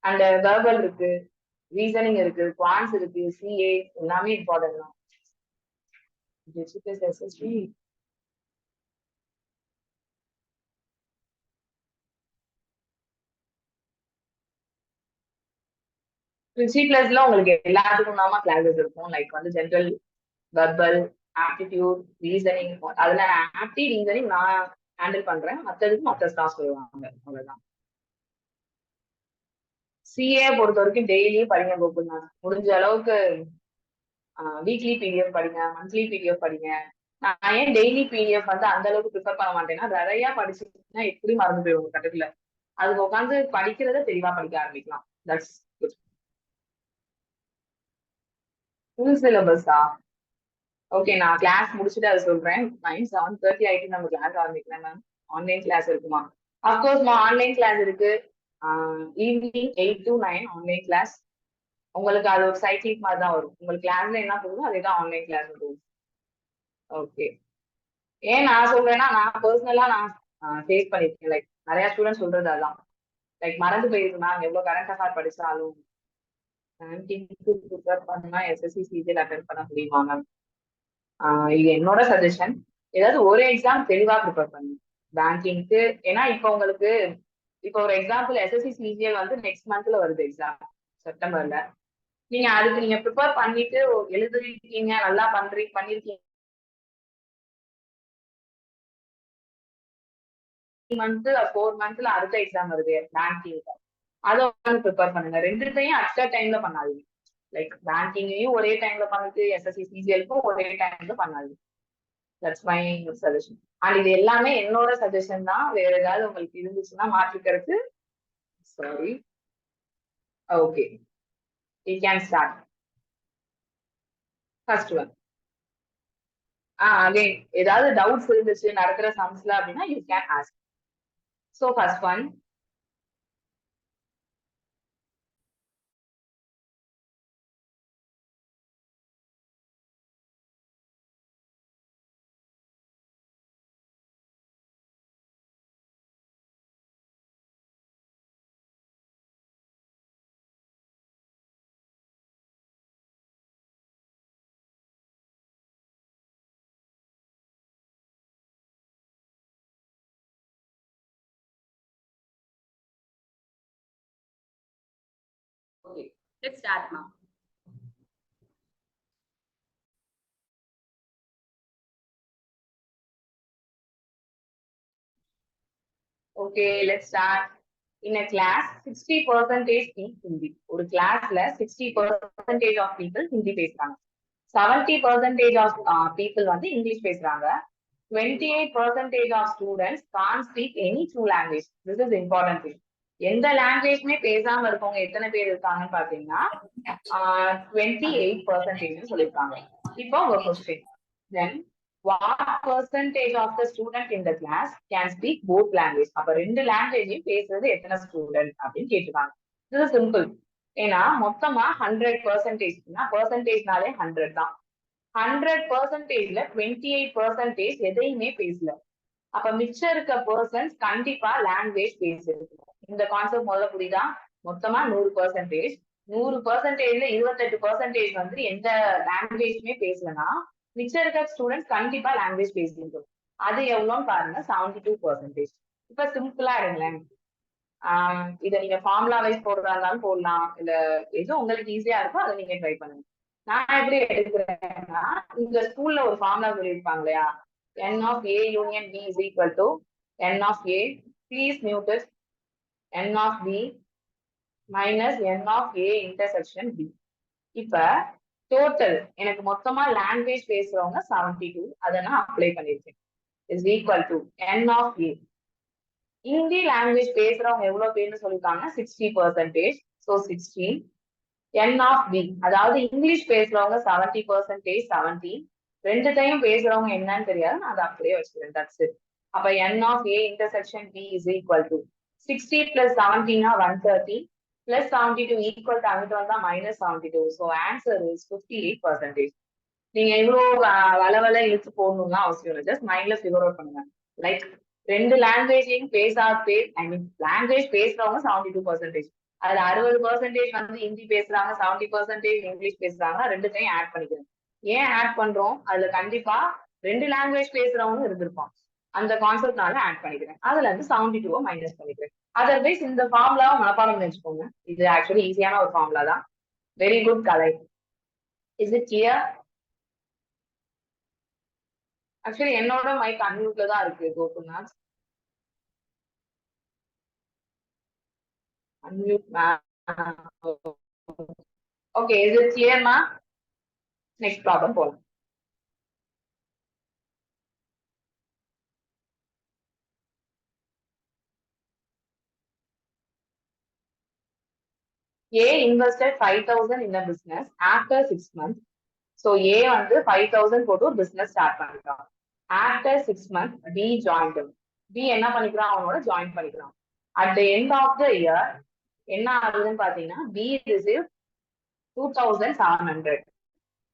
அண்ட் வெர்பல் இருக்கு, ரீசனிங் இருக்கு, குவான்ஸ் இருக்கு, சிஏ எல்லாமே இம்பார்ட்டன்ட் தான். எஸ்எஸ்சி C++ல உங்களுக்கு எல்லாத்துக்கும் தான் கிளாஸஸ் இருக்கும். லைக் வந்து ஜென்ரல், வெர்பல், ஆப்டிடியூட், ரீசனிங். அதுல ஆப்டி ரீசனிங் நான் ஹேண்டில் பண்றேன், மற்றதுக்கு மற்ற ஸ்டாஃப் சொல்லுவாங்க. அவ்வளவுதான். சிஏ பொறுத்த வரைக்கும் டெய்லியும் படிங்க கோகுல்நாத். முடிஞ்ச அளவுக்கு வீக்லி பிடிஎஃப் படிங்க, மந்த்லி பிடிஎஃப் படிங்க. நான் ஏன் டெய்லி பிடிஎஃப் வந்து அந்த அளவுக்கு ப்ரிஃபர் பண்ண மாட்டேன்னா, நிறைய படிச்சுன்னா எப்படி மறந்து போயிடும் கட்டத்துல. அதுக்கு உட்காந்து படிக்கிறத தெளிவா படிக்க ஆரம்பிக்கலாம். That's good. ஃபுல் சிலபஸா? ஓகே, நான் கிளாஸ் முடிச்சுட்டு அதை சொல்றேன். 7:30 ஆயிட்டு நம்ம கிளாஸ் ஆரம்பிக்கிறேன் மேம். ஆன்லைன் கிளாஸ் இருக்குமா? அப்கோர்ஸ்மா, ஆன்லைன் கிளாஸ் இருக்கு. Evening 8 to 9 online class. உங்களுக்கு அது ஒரு சைக்கிள் மாதிரி தான் வரும். உங்களுக்கு கிளாஸ்ல என்ன போகுதோ அதே தான் ஆன்லைன் கிளாஸ் வரும். ஓகே. ஏன் நான் சொல்றேன்னா, நான் பர்சனலா நான் ஃபேஸ் பண்ணிருக்கேன். லைக் நிறைய ஸ்டூடெண்ட் சொல்றது அதான். லைக் மறந்து போயிருக்கு மேம், எவ்வளவு கரண்ட் அஃபேர் படிச்சாலும் ப்ரிப்பேர் பண்ணா எஸ்எஸ்சி சிஜிஎல் அட்டென்ட் பண்ண முடியுமா மேம்? இது என்னோட சஜஷன். ஏதாவது ஒரு எக்ஸாம் தெளிவா ப்ரிப்பேர் பண்ணுங்க பேங்கிங்க்கு. ஏன்னா இப்போ உங்களுக்கு இப்போ ஒரு எக்ஸாம்பிள் எஸ்எஸ்சி சிஜிஎல் வந்து நெக்ஸ்ட் மந்த்ல வருது எக்ஸாம், செப்டம்பர்ல. நீங்க அதுக்கு நீங்க ப்ரிப்பேர் பண்ணிட்டு எழுதிருக்கீங்க, நல்லா பண்ணிருக்கீங்க, மந்த் 4 மந்த்ல அடுத்த எக்ஸாம் வருது பேங்கிங், அதை உட்காந்து ப்ரிப்பேர் பண்ணுங்க. ரெண்டுத்தையும் அட் டைம்ல பண்ணாதீங்க. லைக் பேங்கிங்கையும் ஒரே டைம்ல பண்ணிட்டு எஸ்எஸ்சி சிஜிஎல்க்கும் ஒரே டைம்ல பண்ணாதீங்க. That's my suggestion. அண்ட் இது எல்லாமே என்னோட சஜஷன் தான். வேற ஏதாவது உங்களுக்கு இருந்துச்சுன்னா மாற்றிக்கிறது. Sorry. Okay, you can start. First one. Again ஏதாவது டவுட்ஸ் இருந்துச்சு நடக்கிற சம்ஸ்ல அப்படின்னா you can ask. So first one, okay, let's start now. Okay, let's start. In a class, 60% speak Hindi. ஒரு கிளாஸ்ல 60% of people ஹிந்தி பேசுறாங்க. 70% of people வந்து English பேசுறாங்க. 28% of students can't speak any two language. This is important thing. எந்த லாங்குவேஜ்மே பேசாம இருக்கவங்க எத்தனை பேர் இருக்காங்கன்னு பாத்தீங்கன்னா 28% சொல்லியிருக்காங்க. இப்போ உங்க question, then what percentage of the student in the class can speak both language? அப்ப ரெண்டு லாங்குவேஜையும் பேசுறது எத்தனை ஸ்டூடெண்ட் அப்படின்னு கேட்டுருக்காங்க. இது சிம்பிள். ஏன்னா மொத்தமா 100%, பர்சன்டேஜ்னாலே 100 தான். 100%ல 28% எதையுமே பேசல. அப்ப மிச்சம் இருக்க பர்சன்ஸ் கண்டிப்பா லாங்குவேஜ் பேசுறது. இந்த கான்செப்ட் முதல்ல புரியுதா? மொத்தமா 100%, 100%ல 28% வந்து எந்த லாங்குவேஜ்மே பேசலன்னா மிச்சம் இருக்க ஸ்டூடெண்ட்ஸ் கண்டிப்பா லாங்குவேஜ் பேசிருக்கோம். அது எவ்வளோன்னு பாருங்க, 72%. இப்ப சிம்பிளா எடுங்களேன். இதை நீங்க ஃபார்முலா வைஸ் போடுறதா இருந்தாலும் போடலாம், இல்ல எது உங்களுக்கு ஈஸியா இருக்கோ அதை நீங்க ட்ரை பண்ணுங்க. நான் எப்படி எடுக்கிறேன்னா, இந்த ஸ்கூல்ல ஒரு ஃபார்முலா சொல்லியிருப்பாங்க இல்லையா, n of a union b is equal to n of a, please mute it, n of b minus n of a intersection b. இப்ப டோட்டல் எனக்கு மொத்தமா லாங்குவேஜ் பேசுறவங்க 72, அதை நான் அப்ளை பண்ணிருக்கேன். Is equal to n of a. Hindi language பேசுறவங்க எவ்வளவு பேர்னு சொல்லிருக்காங்க 60%. ஸோ 16 n ஆஃப் b, அதாவது இங்கிலீஷ் பேசுறவங்க 70%, 17. ரெண்டு டைம் பேசுறவங்க என்னன்னு தெரியாது, நான் அதை அப்படியே வச்சுக்கிறேன். That's it. அப்ப n of a intersection b is equal to 60 plus 17 130 plus 72 equal to அங்கிட்டு வந்தா மைனஸ் 72. So answer is 58%. நீங்க இவ்வளவு வளவல இழுத்து போடணும்னா அவசியம் இல்லை. ஜஸ்ட் மைண்ட்ல ஃபிகர் அவுட் பண்ணுங்க. லைக் ரெண்டு லாங்குவேஜையும் ஐ மீன் லாங்குவேஜ் பேசுறவங்க 72%. அதுல 60% வந்து ஹிந்தி பேசுறாங்க, 70% இங்கிலீஷ் பேசுறாங்க. ரெண்டுத்தையும் ஆட் பண்ணிக்கிறேன். ஏன் ஆட் பண்றோம்? அதுல கண்டிப்பா ரெண்டு லாங்குவேஜ் பேசுறவங்க இருந்திருப்பான். அந்த கான்செப்ட்னால ஆட் பண்ணிக்கிறேன். அதுல இருந்து 72 மைனஸ் பண்ணிக்கிறேன். அதர்வைஸ் இந்த ஃபார்முலாவை மனப்பாடம் நினைச்சுக்கோங்க. இது ஆக்சுவலி ஈஸியான ஒரு ஃபார்முலா தான். Very good Kalai. Is it clear? Actually என்னோட மைக் அன்மியூட்ல தான் இருக்கு. Gokulnath unmute ma'am. Okay, is it clear ma'am? Next problem போலாம். A invested 5,000 in a business after 6 months. So A வந்து 5,000 போட்டு ஒரு business start பண்ணிருக்கான். After 6 months, B joined him. B என்ன பண்ணிக்கிறான்? அவனோட join பண்ணிக்கிறான். At the end of the year, என்ன ஆகுதுன்னு பாத்தீங்கன்னா B received 2,700.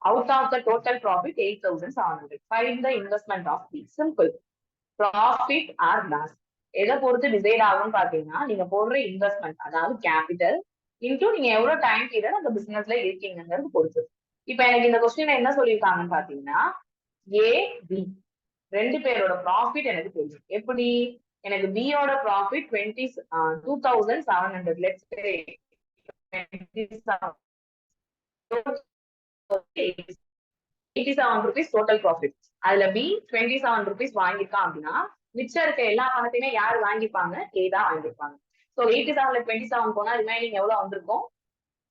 Out of the total profit 8,700. Find the investment of B. Simple. Profit or loss. எதை பொறுத்து டிசைட் ஆகும்னு பாத்தீங்கன்னா நீங்க போடுற இன்வெஸ்ட்மெண்ட், அதாவது கேபிட்டல் இன்டூ நீங்க எவ்வளவு டைம் பீரியட் அந்த பிசினஸ்ல இருக்கீங்கிறது பொறுத்து. இப்ப எனக்கு இந்த கொஸ்டின்ல என்ன சொல்லியிருக்காங்கன்னு பாத்தீங்கன்னா ஏ பி ரெண்டு பேரோட ப்ராஃபிட் எனக்கு தெரியும். எப்படி? எனக்கு பியோட profit 2,700. Let's say 87 rupees total profit. அதுல பி 27 rupees வாங்கிருக்கான் அப்படின்னா மிச்சம் இருக்க எல்லா பணத்தையுமே யாரு வாங்கிப்பாங்க? ஏ தான் வாங்கிருப்பாங்க. ஸோ 87ல 27 போனா ரிமைனிங் எவ்வளவு வந்திருக்கும்?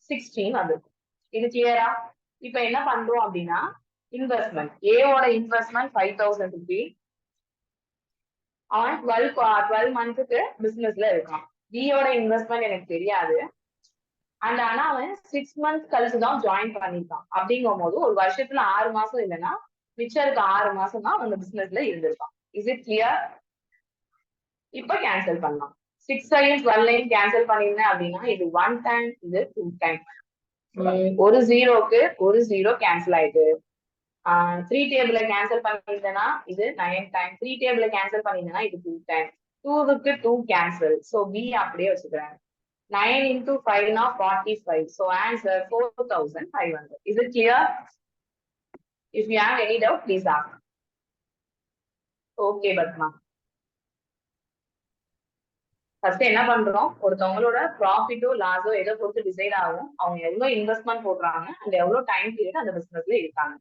16 வந்திருக்கும். இது கிளியரா? இப்ப என்ன பண்றோம் அப்படின்னா இன்வெஸ்ட்மெண்ட், ஏவோட இன்வெஸ்ட்மெண்ட் 5,000 rupees. அவன் 12 மந்த்துக்கு பிசினஸ்ல இருக்கான். பியோட இன்வெஸ்ட்மெண்ட் எனக்கு தெரியாது. அண்ட் ஆனா அவன் 6 months கழிச்சுதான் ஜாயின் பண்ணிருக்கான். அப்படிங்கும் போது ஒரு வருஷத்துல 6 மாசம் இல்லைன்னா மிச்சம் இருக்க 6 மாசம் தான் அந்த பிசினஸ்ல இருந்திருக்கான். Is it clear? இப்ப கேன்சல் பண்ணலாம். 6ஐயும் 12ஐயும் கேன்சல் பண்ணிருந்தேன் அப்படின்னா இது 1 டைம், இது 2 டைம். ஒரு ஜீரோக்கு ஒரு ஜீரோ கேன்சல் ஆயிட்டு 3 டேபிள கேன்சல் பண்ணிருந்தேன்னா இது 9 டைம். 3 டேபிள கேன்சல் பண்ணிருந்தேன்னா இது 2 டைம். 2க்கு 2 கேன்சல். ஸோ பி அப்படியே வச்சுக்கிறேன். 9 into 5 now 45. So answer 4,500. Is it clear? If you have any doubt, please ask. Okay, Batma. First என்ன பண்றோம்? ஒருத்தவங்களோட ப்ராஃபிட்டோ லாஸோ எதை பொறுத்து டிசைட் ஆகும், அவங்க எவ்வளவு இன்வெஸ்ட்மெண்ட் போடுறாங்க அண்ட் எவ்வளவு டைம் பீரியட் அந்த பிசினஸ்ல இருக்காங்க.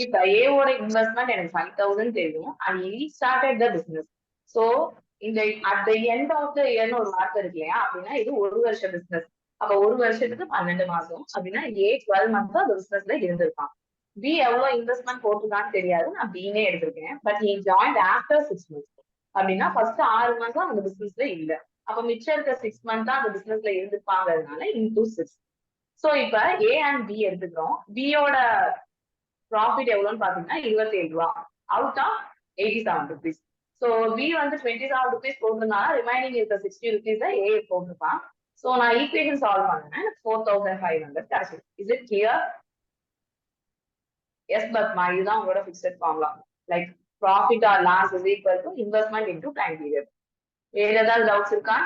இப்ப ஏவோட இன்வெஸ்ட்மெண்ட் எனக்கு 5,000 தெரியும் and he started the business. So இந்த at the end of the yearன்னு ஒரு வார்த்தை இருக்கு இல்லையா? அப்படின்னா இது ஒரு வருஷ பிசினஸ். அப்ப ஒரு வருஷத்துக்கு 12 மாசம் அப்படின்னா ஏ 12 months அந்த பிசினஸ்ல இருந்திருக்கான். பி எவ்வளவு இன்வெஸ்ட்மெண்ட் போட்டிருக்கான்னு தெரியாது, நான் பின்னே எடுத்திருக்கேன். But he joined after 6 months. அப்படின்னா ஃபர்ஸ்ட் 6 months அந்த பிசினஸ்ல இல்ல. அப்ப மிச்சம் இருக்க 6 months தான் அந்த பிசினஸ்ல இருந்திருப்பாங்கிறதுனால into 6. சோ இப்ப ஏ அண்ட் பி எடுத்துக்கிறோம். பியோட ப்ராஃபிட் எவ்வளவுன்னு பாத்தீங்கன்னா 27 ரூபா out of 87 rupees. So B வந்து 27 rupees போட்டிருந்தாலும் ரிமைனிங் இருக்க 60 rupees ஏ போட்டிருப்பான். சோ நான் ஈக்குவேஷன் சால்வ் பண்ணேன். 4,500 கிடைச்சிருக்கு. Is it clear? Yes Padma, இதுதான் உங்களோட fixed formula. Like profit or loss is equal to investment into time period. வேற ஏதாவது டவுட்ஸ் இருக்கா?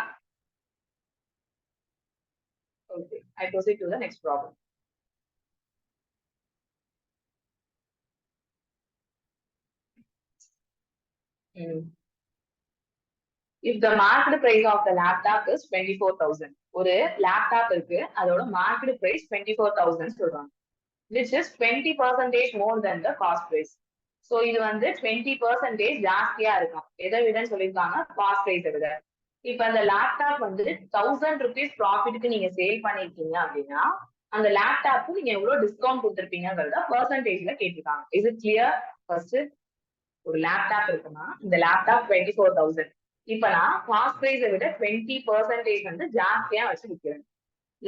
Okay, I proceed to the next problem. If the market price of the laptop is 24,000, ஒரு laptop இருக்கு, அதோட market price 24,000 சொல்றாங்க, which is 20% more than the cost price. So இது வந்து 20% ஜாஸ்தியா இருக்கும். எதை விடன்னு சொல்லியிருக்காங்க? காஸ்ட் பிரைஸை விட. இப்ப அந்த லேப்டாப் வந்து 1,000 rupees ப்ராஃபிட்க்கு நீங்க சேல் பண்ணிருக்கீங்க அப்படின்னா அந்த லேப்டாப்க்கு நீங்க எவ்வளவு டிஸ்கவுண்ட் கொடுத்துருப்பீங்கிறத பெர்சன்டேஜ்ல கேட்டிருக்காங்க. Is it clear? ஃபர்ஸ்ட் ஒரு லேப்டாப் இருக்குன்னா இந்த லேப்டாப் 24,000. இப்ப நான் காஸ்ட் பிரைஸை விட 20% வந்து ஜாஸ்தியா வச்சு விற்கிறேன்.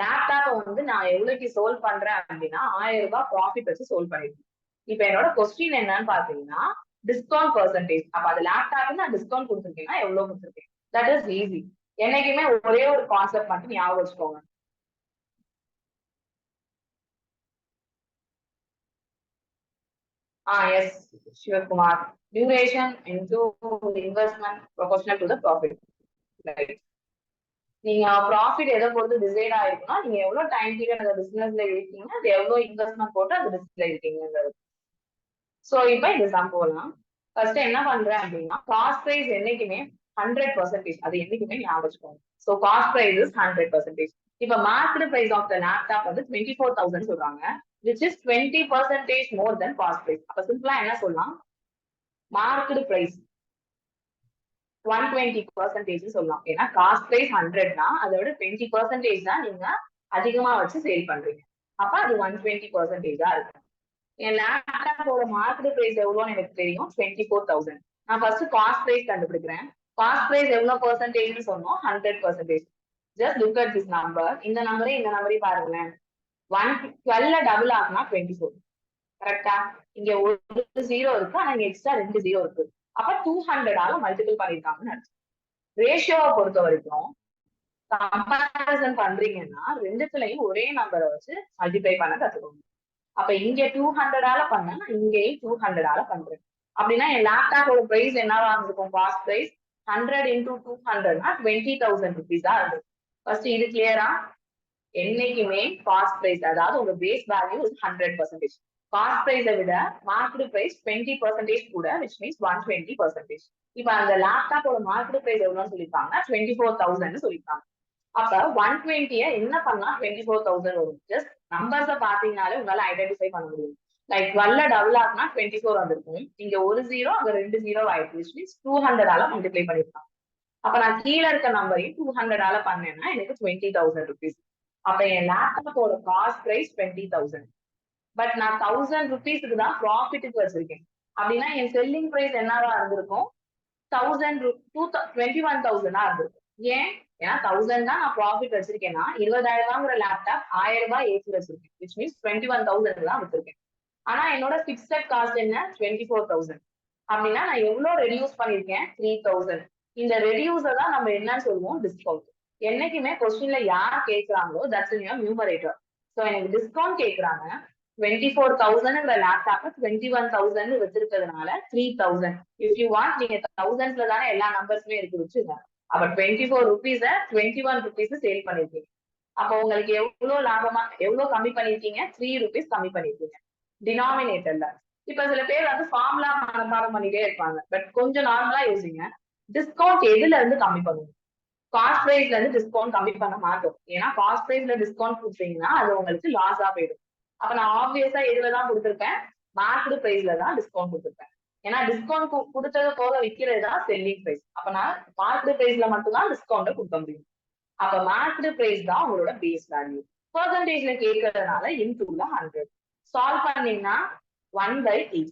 லேப்டாப்பை வந்து நான் எவ்வளவுக்கு சோல்வ் பண்றேன் அப்படின்னா 1000 ரூபாய் ப்ராஃபிட் வச்சு சோல்வ் பண்ணிருக்கேன். இப்ப என்னோட கொஸ்டின் என்னன்னு பாத்தீங்கன்னா டிஸ்கவுண்ட் பெர்சன்டேஜ். அப்ப அது லேப்டாப் நான் டிஸ்கவுண்ட் கொடுத்துருக்கேன்னா எவ்வளவு கொடுத்துருக்கேன்? That is easy. என்னைக்குமே ஒரே ஒரு கான்செப்ட் மட்டும் ஞாபகம் வச்சுக்கோங்க. Yes, Shivakumar. Duration into investment proportional to the profit. Right. நீங்க ப்ராஃபிட் எதை பொறுத்து டிசைட் ஆயிருக்குன்னா நீங்க எவ்வளவு டைம் பீரியட் அந்த பிசினஸ்ல இருக்கீங்க, அது எவ்வளவு இன்வெஸ்ட்மெண்ட் போட்டு அந்த பிசினஸ்ல இருக்கீங்கிறது. சோ இப்ப இந்த சம் போகலாம். ஃபர்ஸ்ட் என்ன பண்றேன் அப்படின்னா காஸ்ட் பிரைஸ் என்னைக்குமே 100%. அது என்னைக்குமே ஞாபகம் வச்சுக்கோங்க. So cost price is 100%. இப்ப market price of the laptop வந்து 24,000 சொல்றாங்க, which is 20% more than cost price. அப்ப சிம்பிளா என்ன சொல்லலாம், மார்க்கெட் பிரைஸ் 120% சொல்லலாம். ஏன்னா காஸ்ட் பிரைஸ் 100னா அதோட 20% தான் நீங்க அதிகமா வச்சு சேல் பண்றீங்க. அப்ப அது 120% இருக்கு. என் லேப்டாப்போட மார்க்கெட் பிரைஸ் எவ்வளோன்னு எனக்கு தெரியும், 24,000. நான் ஃபர்ஸ்ட் காஸ்ட் பிரைஸ் கண்டுபிடிக்கிறேன். காஸ்ட் பிரைஸ் எவ்வளவு பெர்சன்டேஜ்னு சொன்னோம், 100%. Just look at this number. இந்த நம்பரையும் பாருங்களேன். 112 டபுள் ஆகுனா 24. கரெக்டா? இங்க ஒரு 0 இருக்கு, ஆனா இங்க எக்ஸ்ட்ரா 2 0 இருக்கு. அப்ப 200ஆல மல்டிபிள் பண்ணிருக்காங்கன்னு அர்த்தம். ரேஷியோவை பொறுத்த வரைக்கும் கம்பேரிசன் பண்றீங்கன்னா ரெண்டுத்துலயும் ஒரே நம்பரை வச்சு மல்டிப்ளை பண்ண கத்துக்கணும். அப்ப இங்க 200ஆல பண்ணா இங்கேயும் 200ஆல பண்றேன். அப்படின்னா என் லேப்டாப்போட பிரைஸ் என்னவா இருக்கும், காஸ்ட் பிரைஸ் 100 into 200னா 20,000 rupees-ஆ இருக்கும். ஃபர்ஸ்ட் இது கிளியரா? என்னைக்குமே காஸ்ட் பிரைஸ், அதாவது உங்க பேஸ் வேல்யூ 100%. காஸ்ட் பிரைஸை விட மார்க்கெட் பிரைஸ் 20% கூட, which means 120%. இப்ப அந்த லேப்டாப்போட மார்க்கெட் பிரைஸ் எவ்வளவுன்னு சொல்லிருக்காங்க, 24,000 சொல்லிருக்காங்க. அப்ப 120 என்ன பண்ணா 24,000 வரும். ஜஸ்ட் நம்பர்ஸ பாத்தீங்கன்னாலே உங்களால ஐடென்டிஃபை பண்ண முடியும். லைக் 12 டபுள் ஆகுனா 24 வந்திருக்கும். இங்க ஒரு 0 அங்க 2 0 ஆயிடுச்சு, which means 200ஆல மல்டிப்ளை பண்ணிருக்காங்க. அப்ப நான் கீழே இருக்க நம்பரையும் 200ஆல பண்ணேன்னா எனக்கு 20,000 rupees. அப்ப என் லேப்டாப்போட காஸ்ட் பிரைஸ் 20,000. பட் நான் 1000 rupees-க்கு தான் ப்ராஃபிட்டுக்கு வச்சிருக்கேன். அப்படின்னா என் செல்லிங் பிரைஸ் என்னவா இருந்திருக்கும், 21,000-ஆ இருந்திருக்கும். ஏன்? ஏன்னா 1000 தான் நான் ப்ராஃபிட் வச்சிருக்கேன்னா 20,000 ரூபாங்கிற லேப்டாப் 1000 ரூபாய் ஏற்றி வச்சிருக்கேன், which means 21,000 தான் வச்சிருக்கேன். ஆனா என்னோட பிக்ஸட் காஸ்ட் என்ன, 24,000. அப்படின்னா நான் எவ்வளவு ரெடியூஸ் பண்ணிருக்கேன், 3,000. இந்த ரெடியூஸை தான் நம்ம என்னன்னு சொல்லுவோம், டிஸ்கவுண்ட். என்னைக்குமே கொஸ்டின்ல யார் கேட்கறாங்களோ that's in your numerator. So எனக்கு டிஸ்கவுண்ட் கேட்கறாங்க, 24,000ங்கிற லேப்டாப் 21,000 வச்சிருக்கிறதுனால 3,000. இஃப் யூ வாண்ட் நீங்க 1000s தானே எல்லா நம்பர்ஸுமே இருக்கு வச்சுங்க. அப்ப 24 rupees 21 rupees சேல் பண்ணிருக்கீங்க. அப்ப உங்களுக்கு எவ்வளவு லாபமா, எவ்வளவு கம்மி பண்ணிருக்கீங்க, 3 rupees கம்மி பண்ணிருக்கீங்க டினாமினேட்டர்ல. இப்ப சில பேர் வந்து ஃபார்முலா மனப்பாடம் பண்ணிட்டே இருப்பாங்க. பட் கொஞ்சம் நார்மலா யோசிங்க, டிஸ்கவுண்ட் எதுல இருந்து கம்மி பண்ணுவோம்? காஸ்ட் பிரைஸ்ல இருந்து டிஸ்கவுண்ட் கம்மி பண்ண மாட்டோம். ஏன்னா காஸ்ட் பிரைஸ்ல டிஸ்கவுண்ட் கொடுத்தீங்கன்னா அது உங்களுக்கு லாஸா போயிடும். அப்ப நான் ஆப்வியஸா எதுலதான் கொடுத்துருப்பேன், மார்க்கெட் பிரைஸ்ல தான் டிஸ்கவுண்ட் கொடுத்துருப்பேன். ஏன்னா டிஸ்கவுண்ட் கொடுத்தது போக விற்கிறது தான் செல்லிங் பிரைஸ். அப்ப நான் மார்க்கெட் பிரைஸ்ல மட்டும்தான் டிஸ்கவுண்ட் கொடுக்க முடியும். அப்ப மார்க்கெட் பிரைஸ் தான் உங்களோட பேஸ் வேல்யூ. பெர்சன்டேஜ்ல கேட்கறதுனால இன்டூல 100. சால்வ் பண்ணீங்கன்னா 1/8.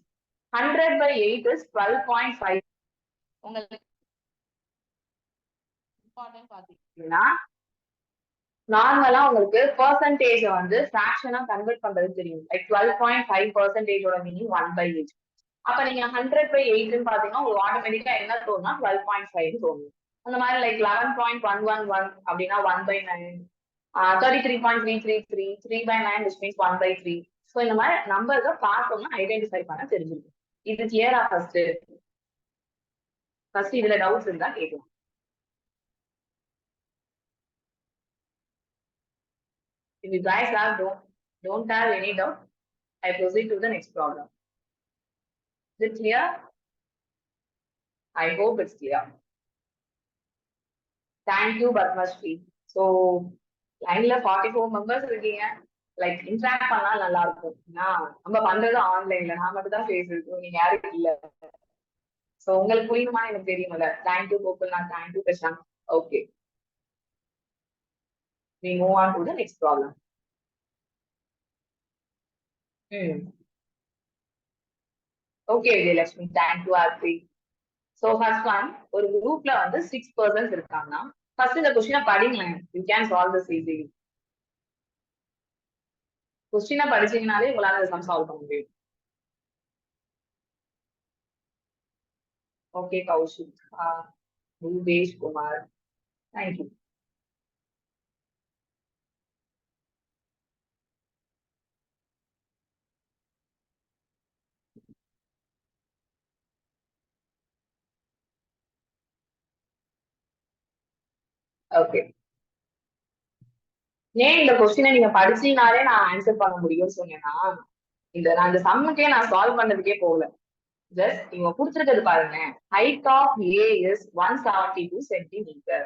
100/8 is 12.5. உங்களுக்கு இம்பார்ட்டன்ட் பாத்தீங்கன்னா நார்மலா உங்களுக்கு பெர்சன்டேஜ் வந்து ஃபிராக்ஷனா கன்வெர்ட் பண்றது தெரியும். லைக் 12.5%-ஓட மீனிங் 1/8. அப்ப நீங்க 100/8ன்னு பாத்தீங்கன்னா உங்களுக்கு ஆட்டோமேட்டிக்கா என்ன தோணும்னா 12.5 தோணும். அந்த மாதிரி லைக் 11.111 அப்படின்னா 1/9, 33.333, 3/9 which means 1/3. ஸோ இந்த மாதிரி நம்பர்ஸை பார்த்தோம்னா ஐடென்டிஃபை பண்ண தெரிஞ்சிருக்கும். இது கிளியரா? ஃபர்ஸ்ட் இதுல டவுட்ஸ் இருந்தா கேட்கலாம். If you guys don't have any doubt, I proceed to the next problem. Is it clear? I hope it's clear. Thank you, Padmashri. So, லைன்ல 44 members இருக்கீங்க. லைக் இன்டராக்ட் பண்ணா நல்லா இருக்கும். நம்ம பண்றது ஆன்லைன்ல, நான் மட்டும் தான் ஃபேஸ் இருக்கும், நீங்க யாரும் இல்ல. சோ உங்களுக்கு புரியுமா எனக்கு தெரியும்ல. Thank you Gokulnath, thank you Prashanth. Okay, we move on to the next problem. Okay Vijayalakshmi, thank you Aarthi. So first one, ஒரு குரூப்ல வந்து 6 பர்சன்ஸ் இருக்காங்கன்னா ஃபர்ஸ்ட் இந்த கொஸ்டினை படிங்களேன். You can solve this easily. கொஸ்டினை படிச்சீங்கனாலே உங்களால இந்த சம் சால்வ் பண்ண முடியும். Okay Kaushik, Bhupesh Kumar, thank you. Okay, ஏன் இந்த கொஸ்டினை நீங்க படிச்சீங்கனாலே நான் ஆன்சர் பண்ண முடியும்னு சொன்னேன்னா, நான் இந்த சம்முக்கே நான் சால்வ் பண்ணதுக்கே போகல. ஜஸ்ட் இவங்க கொடுத்துருக்கிறது பாருங்க. Height of A is 172 centimetre.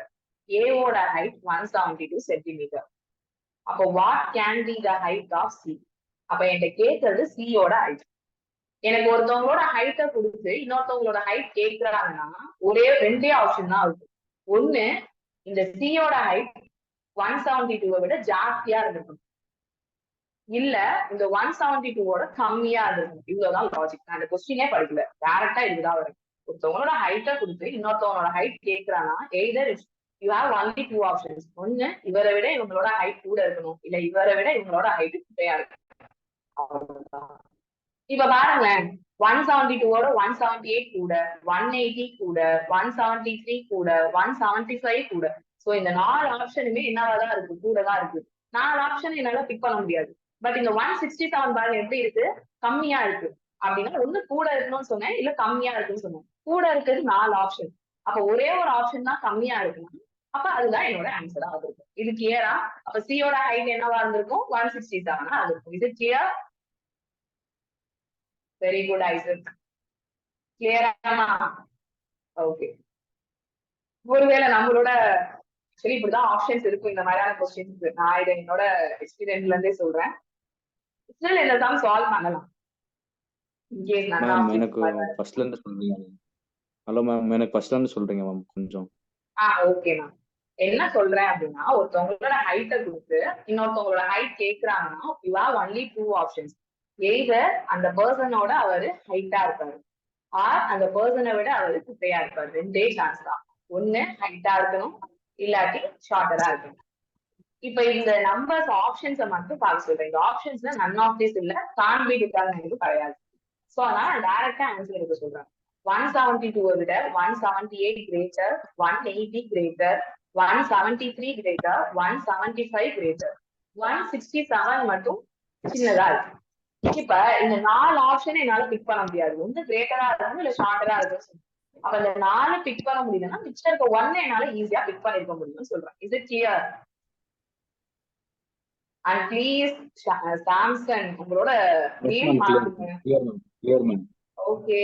ஏவோட ஹைட் 172 சென்டிமீட்டர். அப்போ what can be the height of C? அப்ப என்கிட்ட கேட்கறது சியோட ஹைட். எனக்கு ஒருத்தவங்களோட ஹைட்டை கொடுத்து இன்னொருத்தவங்களோட ஹைட் கேட்கறாங்கன்னா ஒரே 2 ஆப்ஷன் தான் இருக்கு. ஒண்ணு, இந்த சியோட ஹைட் 172 விட ஜாஸ்தியா இருந்திருக்கும், இல்ல இந்த 172 கம்மியா இருந்திருக்கும். இவ்வளவுதான் லாஜிக். நான் இந்த கொஸ்டினே படிக்கல, டைரக்டா இதுதான் வரும். ஒருத்தவங்களோட ஹைட்டை கொடுத்து இன்னொருத்தவங்களோட ஹைட் கேட்கறான்னா either you have only 2 options. ஒண்ணு, இவரை விட இவங்களோட ஹைட் கூட இருக்கணும், இல்ல இவரை விட இவங்களோட ஹைட் குறையா இருக்கணும். இப்ப பாருங்களேன், 172 178 கூட, 180 கூட, 173 கூட, 175 கூட. சோ இந்த 4 ஆப்ஷனுமே என்னவாதான் இருக்கு? கூட தான் இருக்கு. 4 ஆப்ஷன் என்னால பிக் பண்ண முடியாது. பட் இந்த 167 பாருங்க எப்படி இருக்கு? கம்மியா இருக்கு. அப்படின்னா ஒண்ணு கூட இருக்கணும்னு சொன்னேன், இல்ல கம்மியா இருக்குன்னு சொன்னேன். கூட இருக்கிறது 4 ஆப்ஷன். அப்ப ஒரே ஒரு ஆப்ஷன் தான் கம்மியா இருக்குன்னா அப்ப அதுதான் என்னோட ஆன்சரா இருக்கும். இது கிளியரா? அப்ப சியோட ஹைட் என்னவா இருந்திருக்கும்? 167 இருக்கும். இது கிளியர்? Very good Isaac. கிளியரா? ஓகே. ஒருவேளை நம்மளோட சரி இப்படிதான் ஆப்ஷன்ஸ் இருக்கும் இந்த மாதிரியான கொஸ்டின்ஸ். நான் இதை என்னோட எக்ஸ்பீரியன்ஸ்ல இருந்தே சொல்றேன். இந்த சம் சால்வ் பண்ணலாம். எனக்கு ஃபர்ஸ்ட்ல இருந்து சொல்றீங்க. ஹலோ மேம், எனக்கு ஃபர்ஸ்ட்ல இருந்து சொல்றீங்க மேம் கொஞ்சம். Okay ma'am. என்ன சொல்றேன் அப்படின்னா, ஒருத்தவங்களோட ஹைட்டை கொடுத்து இன்னொருத்தவங்களோட ஹைட் கேட்கறாங்கன்னா you have only 2 options. Either அந்த பர்சனோட அவரு ஹைட்டா இருப்பாரு, ஆர் அந்த பர்சனை விட அவரு குட்டையா இருப்பாரு. 2 சான்ஸ் தான். ஒண்ணு ஹைட்டா இருக்கணும், இல்லாட்டி ஷார்ட்டரா இருக்கணும். இப்ப இந்த நம்பர்ஸ் ஆப்ஷன்ஸை மட்டும் பார்க்க சொல்றேன். இந்த ஆப்ஷன்ஸ்ல நன் ஆஃப் திஸ் இல்ல, கான் பி டிட்டர்மைன்ட் கிடையாது. சோ அதனால டைரக்டா ஆன்சர் எடுக்க சொல்றேன். 172 விட 178 கிரேட்டர், 180 கிரேட்டர், 173 கிரேட்டர், 175 கிரேட்டர், 167 மட்டும் சின்னதா இருக்கு. இப்ப இந்த 4 ஆப்ஷன் என்னால பிக் பண்ண முடியாது. ஒன்று கிரேட்டரா இருக்கணும், இல்ல ஷார்ட்டரா இருக்கணும். அப்ப இந்த 4 பிக் பண்ண முடியுதுன்னா மிச்சம் இருக்க 1 என்னால ஈஸியா பிக் பண்ணிருக்க முடியும்னு சொல்றேன். Is it clear? And please Samson உங்களோட நேம் மாத்துங்க. ஓகே,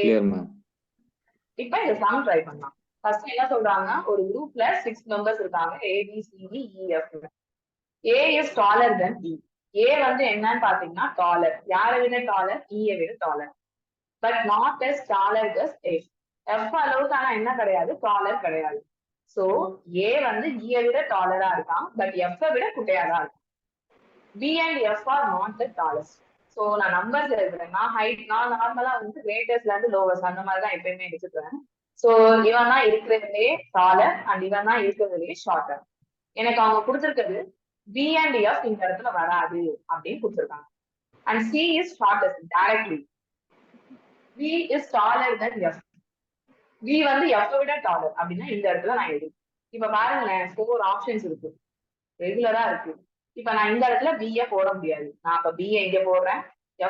இப்ப இந்த சம் ட்ரை பண்ணலாம். ஃபர்ஸ்ட் என்ன சொல்றாங்கன்னா, ஒரு குரூப்ல 6 மெம்பர்ஸ் இருக்காங்க, ABCDEF. A is taller than E. A வந்து என்னன்னு பாத்தீங்கன்னா டாலர். யாரை விட டாலர்? E விட dollar. But not as taller as F. F அளவுக்கு ஆனா என்ன கிடையாது? டாலர் கிடையாது. சோ A வந்து E விட டாலரா இருக்கான், பட் F விட குட்டையா தான் இருக்கான். B and F are not the tallest. So நான் நம்பர்ஸ் எழுதுறேன். நான் நார்மலா வந்து கிரேட்டஸ்ட்ல இருந்து லோவஸ்ட் அந்த மாதிரி தான் எப்பயுமே எடுத்துக்கிறேன். சோ இவன் தான் இருக்கிறதுலே டாலர் அண்ட் இவன் தான் இருக்கிறதுலே ஷார்ட்டர். எனக்கு அவங்க கொடுத்துருக்கிறது B and F இந்த இடத்துல வராது அப்படின்னு கொடுத்துருக்காங்க. And C is shortest directly. B is taller than F. B வந்து F விட டாலர் அப்படின்னா இந்த இடத்துல நான் எழுதுறேன். இப்ப பாருங்களேன், 4 ஆப்ஷன்ஸ் இருக்கு, ரெகுலரா இருக்கு. இப்ப நான் இந்த இடத்துல B போட முடியாது. நான் அப்ப B இங்க போடுறேன்,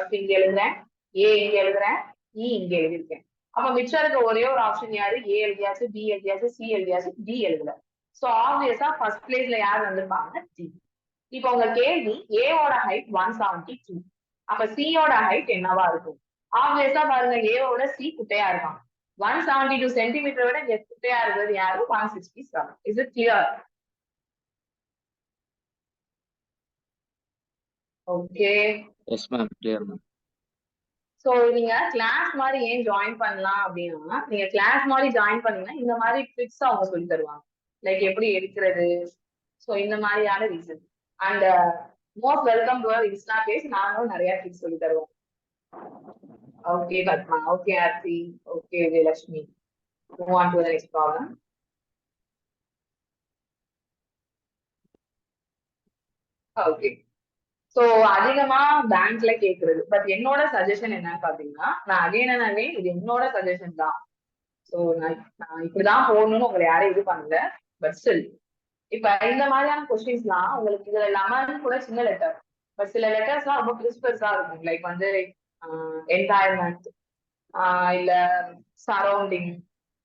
F இங்க எழுதுறேன், A இங்க எழுதுறேன், E இங்க எழுதிருக்கேன். அப்ப மிச்சம் இருக்க ஒரே ஒரு ஆப்ஷன் யாரு? A எழுதியாச்சு, B எழுதியாச்சு, C எழுதியாச்சு, D எழுதல. சோ ஆப்வியஸா ஃபர்ஸ்ட் பிளேஸ்ல யார் வந்திருப்பாங்க? D. இப்ப உங்க கேள்வி A ஓட ஹைட் 172. அப்ப C ஓட ஹைட் என்னவா இருக்கும்? ஆப்வியஸா பாருங்க, A ஓட C குட்டையா இருக்கான். 172 சென்டிமீட்டர் விட இங்க குட்டையா இருக்கிறது யாரு? 167. Is it clear? Okay. Yes ma'am, clear ma'am. So நீங்க கிளாஸ் மாதிரி ஏன் ஜாயின் பண்ணலாம் அப்படின்னா, நீங்க கிளாஸ் மாதிரி ஜாயின் பண்ணீங்கன்னா இந்த மாதிரி ட்ரிக்ஸ் அவங்க சொல்லி தருவாங்க. லைக் எப்படி எடுக்கிறது. சோ இந்த மாதிரியான reason. And most welcome to our insta page. நாங்களும் நிறைய ட்ரிக்ஸ் சொல்லி தருவோம். Okay, Padma. Okay, Aarti. Okay, Vijayalakshmi. Move on to the next problem. Okay. So அதிகமா பேங்க்ல கேக்குறது. பட் என்னோட சஜஷன் என்னன்னு பாத்தீங்கன்னா, நான் அகைன் இது என்னோட சஜஷன் தான். ஸோ நான் இப்படிதான் போகணும்னு உங்களை யாரும் இது பண்ணல. பட் ஸ்டில் இப்ப இந்த மாதிரியான கொஸ்டின்ஸ்லாம் உங்களுக்கு இதுல லெமன் கூட சின்ன லெட்டர். பட் சில லெட்டர்ஸ்லாம் ரொம்ப பெருசா இருக்கும். லைக் வந்து என்வாயர்மெண்ட், இல்ல சரௌண்டிங்,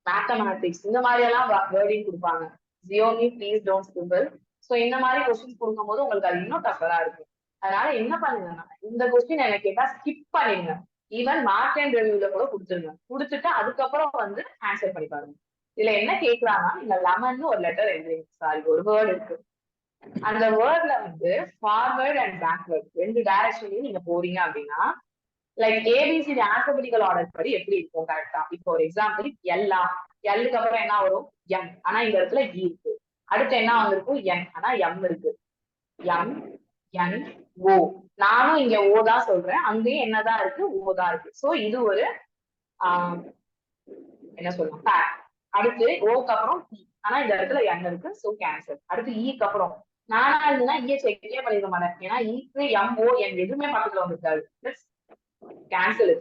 மேத்தமேட்டிக்ஸ், இந்த மாதிரி எல்லாம் வேர்டிங் கொடுப்பாங்க. Xiaomi please don't scribble. So இந்த மாதிரி கொஸ்டின் கொடுக்கும்போது உங்களுக்கு அது இன்னும் டஃபரா இருக்கும். அதனால என்ன பண்ணுங்கன்னா, இந்த கொஸ்டின் எனக்கு கேட்டா ஸ்கிப் பண்ணிடுங்க. ஈவன் மார்க் அண்ட் ரிவ்யூல கூட கொடுத்துருங்க. கொடுத்துட்டு அதுக்கப்புறம் வந்து ஆன்சர் பண்ணி பாருங்க. இதுல என்ன கேட்கலாம்னா, இந்த லெமன் ஒரு லெட்டர் எழுதுறீங்க. சாரி, ஒரு வேர்டு இருக்கு. அந்த வேர்ட்ல வந்து ஃபார்வர்ட் அண்ட் பேக்வர்ட் ரெண்டு டைரக்ஷன்லயும் நீங்க போறீங்க அப்படின்னா, லைக் ஏபிசிடி ஆல்பபெட்டிக்கல் ஆர்டர் படி எப்படி இருக்கும் கரெக்டா? இப்போ ஒரு எக்ஸாம்பிள், எல்லுக்கு அப்புறம் என்ன வரும்? எம். ஆனா இந்த இடத்துல இ இருக்கு. அடுத்து என்ன வந்திருக்கும்? என். ஆனா எம் இருக்கு. எம், என், ஓ. நானும் இங்க ஓ தான் சொல்றேன். அங்கேயும் என்னதான் இருக்கு? ஓ தான் இருக்கு. சோ இது ஒரு என்ன சொல்லலாம், பேக். அடுத்து ஓக்கு அப்புறம் பி. ஆனா இந்த இடத்துல என் இருக்கு. So cancel. அடுத்து ஈக்கு அப்புறம் நானா இருந்துன்னா ஈய செக்கே பண்ணிருக்க மாட்டேன். ஏன்னா ஈக்கு எம், ஓ, என் எதுவுமே பக்கத்துல வந்துருக்காது. கேன்சல்.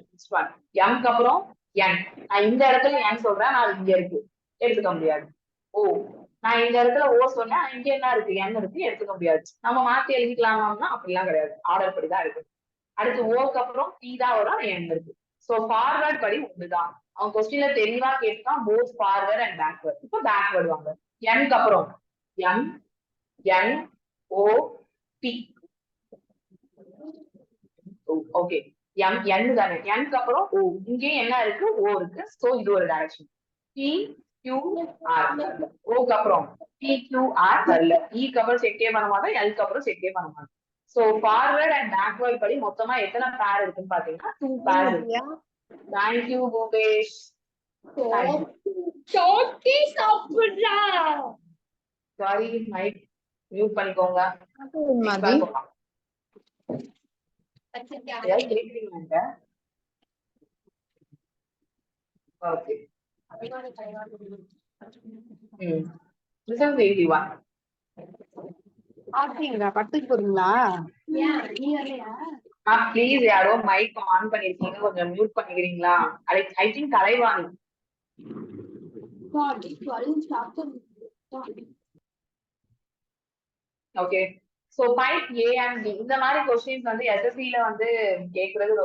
எம்க்கு அப்புறம் என். நான் இந்த இடத்துல என் சொல்றேன், நான் இங்க இருக்கு, எடுத்துக்க முடியாது. ஓ, நான் இந்த இடத்துல ஓ சொன்னேன், இங்க என்ன இருக்கு? என் இருக்கு, எடுத்துக்க முடியாது. நம்ம மாத்தி எழுதிக்கலாமான்னா அப்படிலாம் கிடையாது. ஆர்டர் படிதான் இருக்கு. அடுத்து ஓக்கு அப்புறம் பி தான் வரும், என் இருக்கு. சோ ஃபார்வர்ட் படி ஒண்ணுதான். அவன் கொஸ்டின்ல தெளிவா கேட்டான், போத் ஃபார்வர்ட் அண்ட் பேக்வர்ட். இப்போ பேக்வர்ட் வாங்க. என்க்கு அப்புறம் எம், என், ஓ, பி. ஓகே, எம், என் தானே. என்க்கு அப்புறம் ஓ. இங்கேயும் என்ன இருக்கு? ஓ இருக்கு. சோ இது ஒரு டைரக்ஷன். P, Q, R. ஓக்கு அப்புறம் பி, கியூ, ஆர் வரல. ஈக்கு அப்புறம் செக்கே பண்ண மாட்டோம், எல்க்கு அப்புறம் செக்கே பண்ண மாட்டோம். சோ ஃபார்வர்ட் அண்ட் பேக்வர்ட் படி மொத்தமா எத்தனை பேர் இருக்குன்னு பாத்தீங்கன்னா 2 பேர் இருக்கு. Thank you Bhupesh. Sorry, mic mute பண்ணிக்கோங்க. கேக்குறீங்க? Okay. This is easy one. படத்துக்கு போறீங்களா? ப்ளீஸ் யாரோ மைக் ஆன் பண்ணிருக்கீங்க, கொஞ்சம் மியூட் பண்ணிக்கிறீங்களா? I think Kalaivani. Okay. So type A and B இந்த மாதிரி கொஸ்டின்ஸ் வந்து எஸ்எஸ்சில வந்து கேக்குறது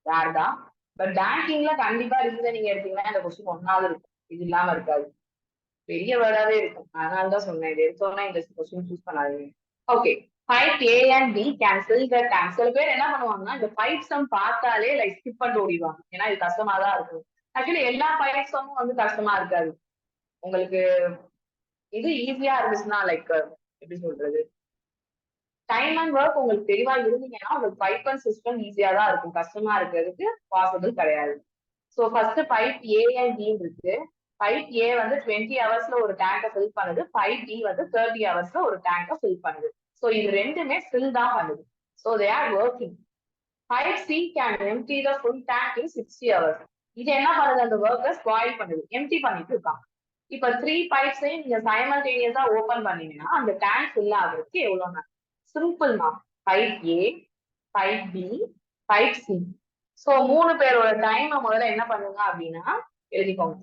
ரேர் தான். பட் பேங்கிங்ல கண்டிப்பா ரீசன் நீங்க எடுத்தீங்கன்னா இந்த கொஸ்டின் ஒன்னாவது இருக்கும். இது இல்லாம இருக்காது. பெரிய வேர்டாவே இருக்கும். அதனாலதான் சொன்னேன், இது எடுத்தோன்னா இந்த கொஸ்டின் சூஸ் பண்ணாதீங்க. Okay. 5 A and B cancel the tank. சில பேர் என்ன பண்ணுவாங்கன்னா, இந்த 5 sum பார்த்தாலே லைக் ஸ்கிப் பண்ணிட்டு ஓடிடுவாங்க. ஏன்னா இது கஷ்டமா தான் இருக்கும். ஆக்சுவலி எல்லா 5 sumமும் வந்து கஷ்டமா இருக்காது. உங்களுக்கு இது ஈஸியா இருந்துச்சுன்னா லைக் எப்படி சொல்றது, டைம் அண்ட் ஒர்க் உங்களுக்கு தெளிவா இருந்தீங்கன்னா உங்களுக்கு பைப் சிஸ்டம் ஈஸியா தான் இருக்கும். கஷ்டமா இருக்கிறதுக்கு பாசிபிள் கிடையாது. So first pipe A and B இருக்கு. பைப் ஏ வந்து 20 ஹவர்ஸ்ல ஒரு டேங்கை ஃபில் பண்ணுது. பைப் பி வந்து 30 ஹவர்ஸ்ல ஒரு டேங்கை ஃபில் பண்ணுது. ஸோ இது ரெண்டுமே ஃபில் தான் பண்ணுது. So they are working. Pipe C can empty the full tank in 60 hours. இது என்ன பண்ணுது? அந்த ஒர்க்கை ஸ்பாயில் பண்ணுது, எம்டி பண்ணிட்டு இருக்காங்க. இப்ப 3 பைப்ஸையும் நீங்க சைமல்டேனியஸா ஓபன் பண்ணீங்கன்னா அந்த டேங்க் ஃபில் ஆகுறதுக்கு எவ்வளவு நேரம்? சிம்பிள் தான். Pipe A, pipe B, pipe C. So 3 பேரோட டைம் முதல்ல என்ன பண்ணுங்க அப்படின்னா எழுதிக்கோங்க.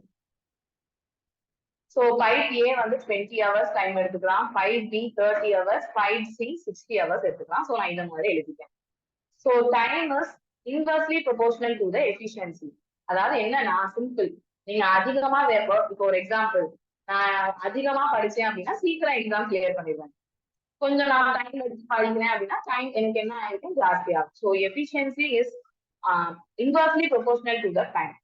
சோ பைப் ஏ வந்து 20 ஹவர்ஸ் டைம் எடுத்துக்கலாம், pipe B 30 hours, pipe C 60 hours எடுத்துக்கலாம். சோ நான் இந்த மாதிரி எழுதிட்டேன். So time is inversely proportional to the efficiency. அதாவது என்னன்னா சிம்பிள், நீங்க அதிகமா இப்போ ஒரு எக்ஸாம்பிள், நான் அதிகமா படிச்சேன் அப்படின்னா சீக்கிரம் எக்ஸாம் கிளியர் பண்ணிடுவேன். கொஞ்சம் நான் டைம் எடுத்து படிக்கிறேன் அப்படின்னா டைம் எனக்கு என்ன ஆயிருக்கும்? ஜாஸ்தியாகும். So efficiency is inversely proportional to the time.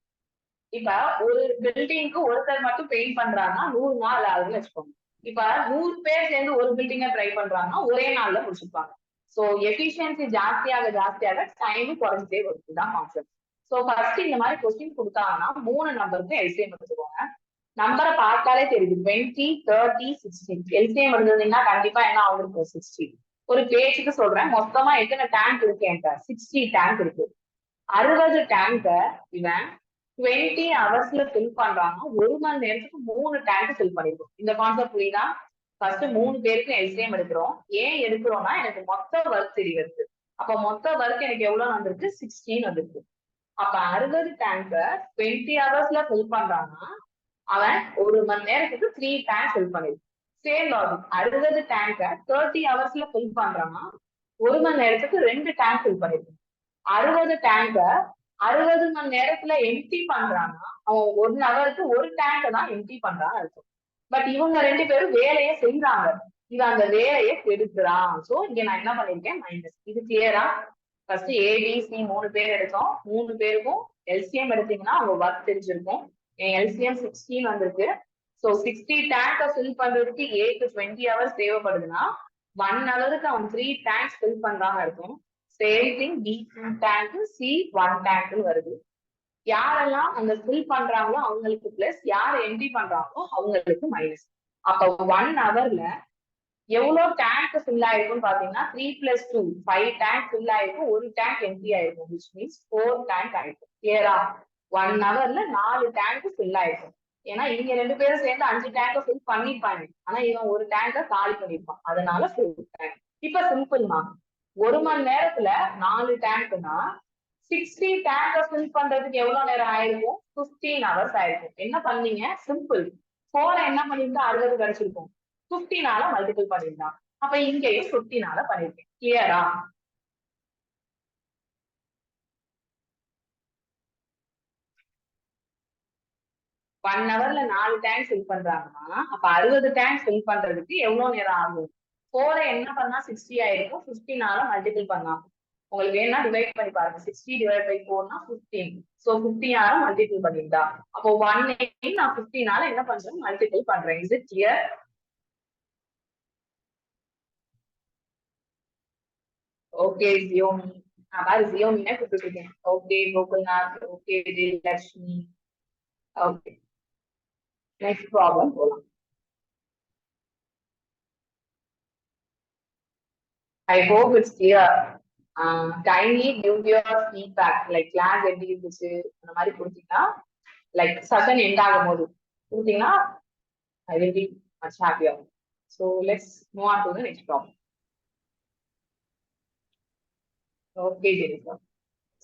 இப்ப ஒரு பில்டிங்க்கு ஒருத்தர் மட்டும் பெயிண்ட் பண்றாங்கன்னா 100 நாள் ஆகுதுன்னு வச்சுக்கோங்க. இப்ப 100 பேர் சேர்ந்து ஒரு பில்டிங்கை ட்ரை பண்றாங்கன்னா ஒரே நாள்ல முடிச்சுப்பாங்க. சோ எஃபிஷியன்சி ஜாஸ்தியாக டைம் குறைஞ்சிட்டே வருதுதான் கான்செப்ட். சோ ஃபர்ஸ்ட் இந்த மாதிரி கொஸ்டின் கொடுத்தாங்கன்னா 3 நம்பருக்கு எல்சிஎம் எடுத்துக்கோங்க. நம்பரை பார்த்தாலே தெரியுது, 20, 30, 60. எல்சிஎம் எடுத்தீங்கன்னா கண்டிப்பா என்ன ஆகும்? 60. ஒரு பேஜுக்கு சொல்றேன், மொத்தமா எத்தனை டேங்க் இருக்கு என்கிட்ட? 60 டேங்க் இருக்கு. 60 டேங்க இவன் 20 ஹவர்ஸ்ல ஃபில் பண்றான்னா 1 மணி நேரத்துக்கு 3 டேங்க் ஃபில் பண்ணிருக்கோம். இந்த கான்செப்ட் புரியுதா? ஃபர்ஸ்ட் 3 பேருக்கு எல்சிஎம் எடுக்கிறோம். ஏன் எடுக்கிறோம்னா எனக்கு மொத்த ஒர்க் தெரியுது. அப்ப மொத்த ஒர்க் எனக்கு எவ்வளவு வந்திருக்கு? 16 வந்திருக்கு. அப்ப 60 டேங்க 20 ஹவர்ஸ்ல ஃபில் பண்றான்னா அவன் 1 மணி நேரத்துக்கு 3 டேங்க் ஃபில் பண்ணிருக்கான். சேம் லாஜிக் 60 டேங்க 30 ஹவர்ஸ்ல ஃபில் பண்றான்னா 1 மணி நேரத்துக்கு 2 டேங்க் ஃபில் பண்ணிருக்கான். 60 டேங்க 60 மணி நேரத்துல எம்டி பண்றான்னா அவன் 1 ஹவருக்கு 1 டேங்க தான் எம்டி பண்றான்னு அர்த்தம். பட் இவங்க 2 பேரும் வேலையை செய்யறாங்க, இவன் அந்த வேலையை கெடுக்கிறான். சோ இங்க நான் என்ன பண்ணிருக்கேன்? மைனஸ். இது கிளியரா? ஃபர்ஸ்ட் ஏபிசி 3 பேர் எடுத்தோம். 3 பேருக்கும் எல்சிஎம் எடுத்தீங்கன்னா அவங்க ஒர்க் தெரிஞ்சிருக்கும். என் எல்சிஎம் 16 வந்திருக்கு. சோ 60 டேங்க ஃபில் பண்றதுக்கு ஏக்கு 20 ஹவர்ஸ் தேவைப்படுதுன்னா 1 ஹவருக்கு அவன் 3 டேங்க்ஸ் ஃபில் பண்றான்னு இருக்கும். Same thing B 2 tank, C 1 tank வருது. யாரெல்லாம் அந்த ஃபில் பண்றாங்களோ அவங்களுக்கு பிளஸ், யார் எம்டி பண்றாங்களோ அவங்களுக்கு மைனஸ். அப்ப 1 ஹவர்ல எவ்வளவு டேங்க் ஃபில் ஆயிருக்கும்னு பாத்தீங்கன்னா 3 + 2 5 டேங்க் ஃபில் ஆயிருக்கும். 1 டேங்க் எம்டி ஆயிருக்கும். which means 4 டேங்க் ஆயிருக்கும். கிளியரா? 1 ஹவர்ல 4 டேங்க் ஃபில் ஆயிருக்கும். ஏன்னா இவங்க 2 பேரும் சேர்ந்து 5 டேங்க் ஃபில் பண்ணிருப்பாங்க. ஆனா இவன் 1 டேங்க காலி பண்ணிருப்பான். அதனால 4 டேங்க். இப்ப சிம்பிள்மா, 1 மணி நேரத்துல 4 டேங்க்னா 60 டேங்க ஃபில் பண்றதுக்கு எவ்வளவு நேரம் ஆயிருக்கும்? 15 ஹவர்ஸ் ஆயிருக்கும். என்ன பண்ணீங்க? சிம்பிள். 4 என்ன பண்ணிருந்தா 60 கிடைச்சிருக்கும். 15 மல்டிபிள் பண்ணிருந்தான். அப்ப இங்கேயும் 15 பண்ணிருக்கேன். கிளியரா? ஒன் ஹவர்ல 4 டேங்க் ஃபில் பண்றாங்கன்னா அப்ப 60 டேங்க் ஃபில் பண்றதுக்கு எவ்வளவு நேரம் ஆகும்? 4 என்ன பண்ணா 60 ஆயிருக்கும். 15 மல்டிபிள் பண்ணலாம். உங்களுக்கு வேணா டிவைட் பண்ணி பாருங்க. 60 டிவைட் பை 4 15. சோ 15 மல்டிபிள் பண்ணிட்டா அப்போ 180 நான் 15 என்ன பண்றேன்? மல்டிபிள் பண்றேன். Is it clear? Okay Xiaomi, அதாவது ஜியோமினே கூப்பிட்டுருக்கேன். Okay Gokulnath, okay Vijayalakshmi. Okay, next problem போலாம். I hope it's clear. Kindly give your feedback, like class எப்படி இருந்துச்சு அந்த மாதிரி கொடுத்தீங்கன்னா, லைக் செஷன் எண்ட் ஆகும் போது கொடுத்தீங்கன்னா I will be much happier. So let's move on to the next problem. Okay, Jennifer.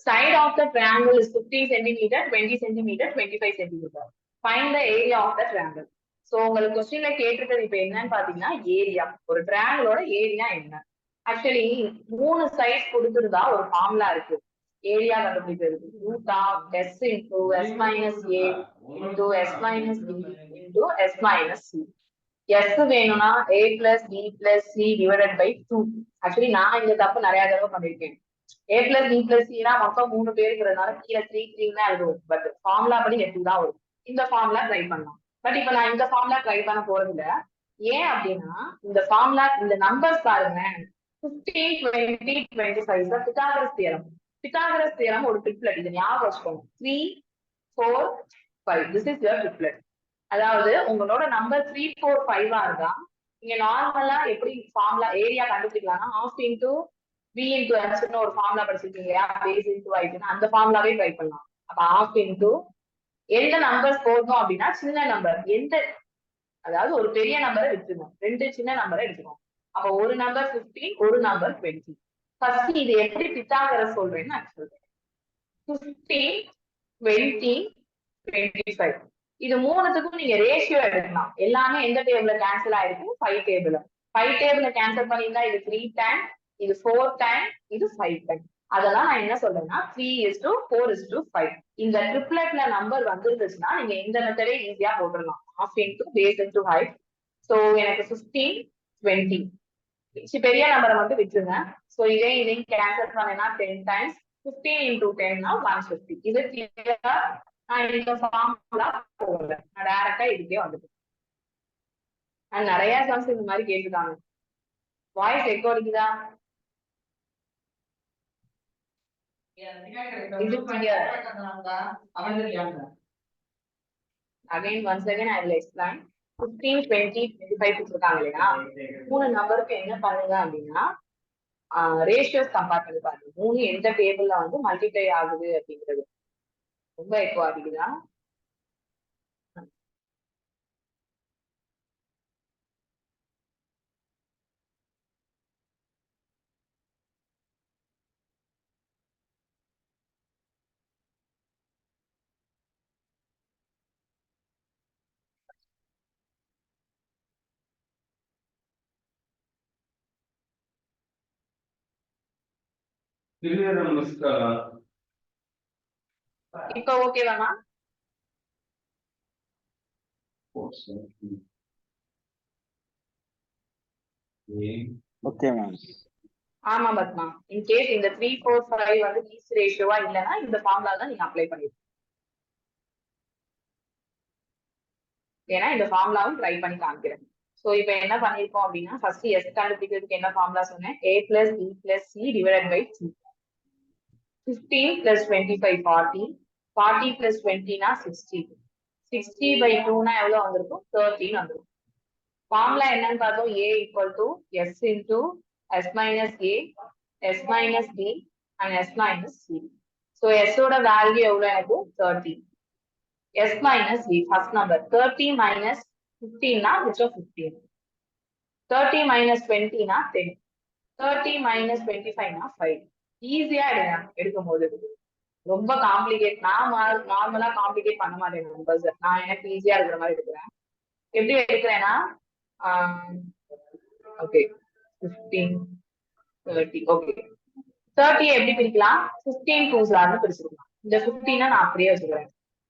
Side of the triangle is 15 centimeter, 20 centimeter, 25 centimeter. Find the area of the triangle. So உங்களுக்கு கொஸ்டின்ல கேட்டிருக்கிறது இப்ப என்னன்னு பாத்தீங்கன்னா area. ஒரு ட்ரையாங்கிளோட area என்ன? Actually 3 sides கொடுத்துருந்தா ஒரு ஃபார்முலா இருக்கு ஏரியா கண்டுபிடிக்கிறது. Root of S into S minus A into S minus B into S minus C. S வேணும்னா A plus B plus C divided by 2. Actually நான் இந்த தப்பு நிறைய தடவை பண்ணிருக்கேன். ஏ பிளஸ் பி பிளஸ் சினா மொத்தம் 3 பேருங்கிறதுனால கீழே 3 தான் எழுதுவோம். பட் ஃபார்முலா படி 8 தான் வரும். இந்த ஃபார்முலா ட்ரை பண்ணலாம். பட் இப்ப நான் இந்த ஃபார்முலா ட்ரை பண்ண போறது இல்ல. ஏன் அப்படின்னா இந்த ஃபார்முலா இந்த நம்பர்ஸ் பாருங்க 15, 20, 25 பித்தாகரஸ் தியரம். பித்தாகரஸ் தியரம் ஒரு ட்ரிப்லெட். இது ஞாபகம் வச்சுக்கோங்க. 3, 4, 5. This is your triplet. அதாவது உங்களோட நம்பர் 3, 4, 5 இருந்தா நீங்க நார்மலா எப்படி ஃபார்முலா ஏரியா கண்டுபிடிக்கலாம்னா half into b into h ன்னு ஒரு ஃபார்முலா படிச்சிருக்கீங்க இல்லையா? பேஸ் into height அந்த ஃபார்முலாவே ட்ரை பண்ணலாம். அப்ப half into எந்த நம்பர்ஸ் போடணும் அப்படின்னா சின்ன நம்பர் எந்த, அதாவது ஒரு பெரிய நம்பரை விட்டுருங்க, 2 சின்ன நம்பரை எடுத்துக்கோங்க. அப்ப ஒரு நம்பர் 15, ஒரு நம்பர் 20. ஃபர்ஸ்ட் இது எப்படி பித்தாகரஸ் சொல்றேன்னு நான் சொல்றேன். 15, 20, 25. இது மூணுத்துக்கும் நீங்க ரேஷியோ எடுக்கலாம். எல்லாமே எந்த டேபிள்ல கேன்சல் ஆயிருக்கும்? 5 டேபிள். 5 டேபிள்ல கேன்சல் பண்ணியிருந்தா இது 3 டைம், இது 4 டைம், இது 5 டைம். அதெல்லாம் நான் என்ன சொல்றேன்னா 3:4:5. இந்த ட்ரிப்லெட்ல நம்பர் வந்துருந்துச்சுன்னா நீங்க இந்த மெத்தடே ஈஸியா போட்டுடலாம். half into base into height. So எனக்கு 15, 20. பெரிய நம்பரை மட்டும் விட்டுருங்க. சோ இதையும் கேன்சல் பண்ணேன்னா 10 டைம்ஸ். 15 into 10 னா 150. இது கிளியரா? நான் இந்த ஃபார்முலா போடல, நான் டைரக்டா இதுக்கே வந்துட்டேன். நிறைய சம்ஸ் இந்த மாதிரி கேட்டுருக்காங்க. வாய்ஸ் எக்கோ இருக்குதா? Again, once again, I will explain. 15, 20, 25 கொடுத்துருக்காங்க இல்லையா? 3 நம்பருக்கு என்ன பண்ணுங்க அப்படின்னா ரேஷியோஸ் கம்பேர் பண்ணி பாருங்க. 3 எந்த டேபிள்ல வந்து மல்டிப்ளை ஆகுது அப்படிங்கிறது. ரொம்ப எக்கோ ஆகுதுதா? இப்ப ஓகேவாமா? Okay ma'am. ஆமா பத்மா. இன் கேஸ் இந்த 3, 4, 5 வந்து லீஸ்ட் ரேஷியோவா இல்லைன்னா இந்த ஃபார்முலா தான் நீங்க அப்ளை பண்ணிருக்கீங்க. ஏன்னா இந்த ஃபார்முலாவும் ட்ரை பண்ணி காமிக்கிறேன். ஸோ இப்போ என்ன பண்ணிருக்கோம் அப்படின்னா ஃபர்ஸ்ட் எஸ் கண்டுபிடிக்கிறதுக்கு என்ன ஃபார்முலா சொன்னேன்? a plus b plus c divided by c. 15 plus 25 40. 40 plus 20 னா 60. 60 by 2 னா எவ்வளவு வந்திருக்கும்? 13 வந்திருக்கும். ஃபார்முலா என்னன்னு பார்த்தோம்? a equal to s into s minus a, s minus b and s minus c. So s ஓட வேல்யூ எவ்வளவு எனக்கு? 30. s minus b first number 30 minus 15 na which of 15? 30 minus 20 na 10. 30 minus 25 na 5. ஈஸியா எடுக்கும்போது ரொம்ப complicate. நான் நார்மலா complicate பண்ண மாட்டேன் நம்பர்ஸ். நான் எனக்கு ஈஸியா இருக்கிற மாதிரி எடுக்கிறேன். எப்படி எடுக்கிறேன்னா ஓகே 15 30 ஓகே 30 எப்படி பிரிக்கலாம்? 15 2s ன்னு பிரிச்சிருக்கலாம். இந்த 15 நான் அப்படியே வச்சுக்கிறேன்.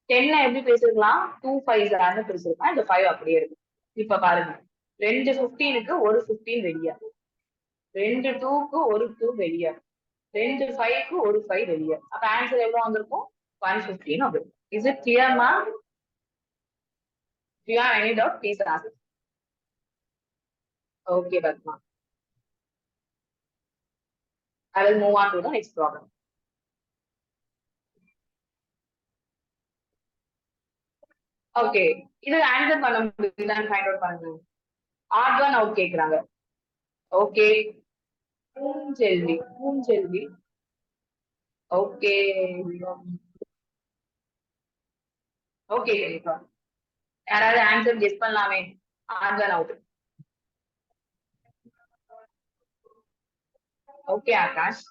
10 எப்படி பிரிச்சிருக்கலாம்? 2 5s ன்னு பிரிச்சிருக்கலாம். இந்த 5 அப்படியே இருக்கு. இப்ப பாருங்க, 2 15க்கு ஒரு 15 வெளியா, 2 2க்கு ஒரு 2 வெளியா, 2 5க்கு ஒரு 5 வெளியா. அப்ப ஆன்சர் எவ்வளவு வந்திருக்கும்? 115 வந்திருக்கும். Is it clear, ma'am? If you have any doubt, please ask. Okay, Batma. I will move on to the next problem. Okay, இது ஆன்சர் பண்ண முடியுதான்னு ஃபைண்ட் அவுட் பண்ணுங்க. ஆட் ஒன் அவுட் கேக்குறாங்க. ஓகே பூஞ்செல்வி ஓகே ஓகே கண்டிப்பா. யாராவது answer guess பண்ணலாமே? Odd one out. Okay Akash.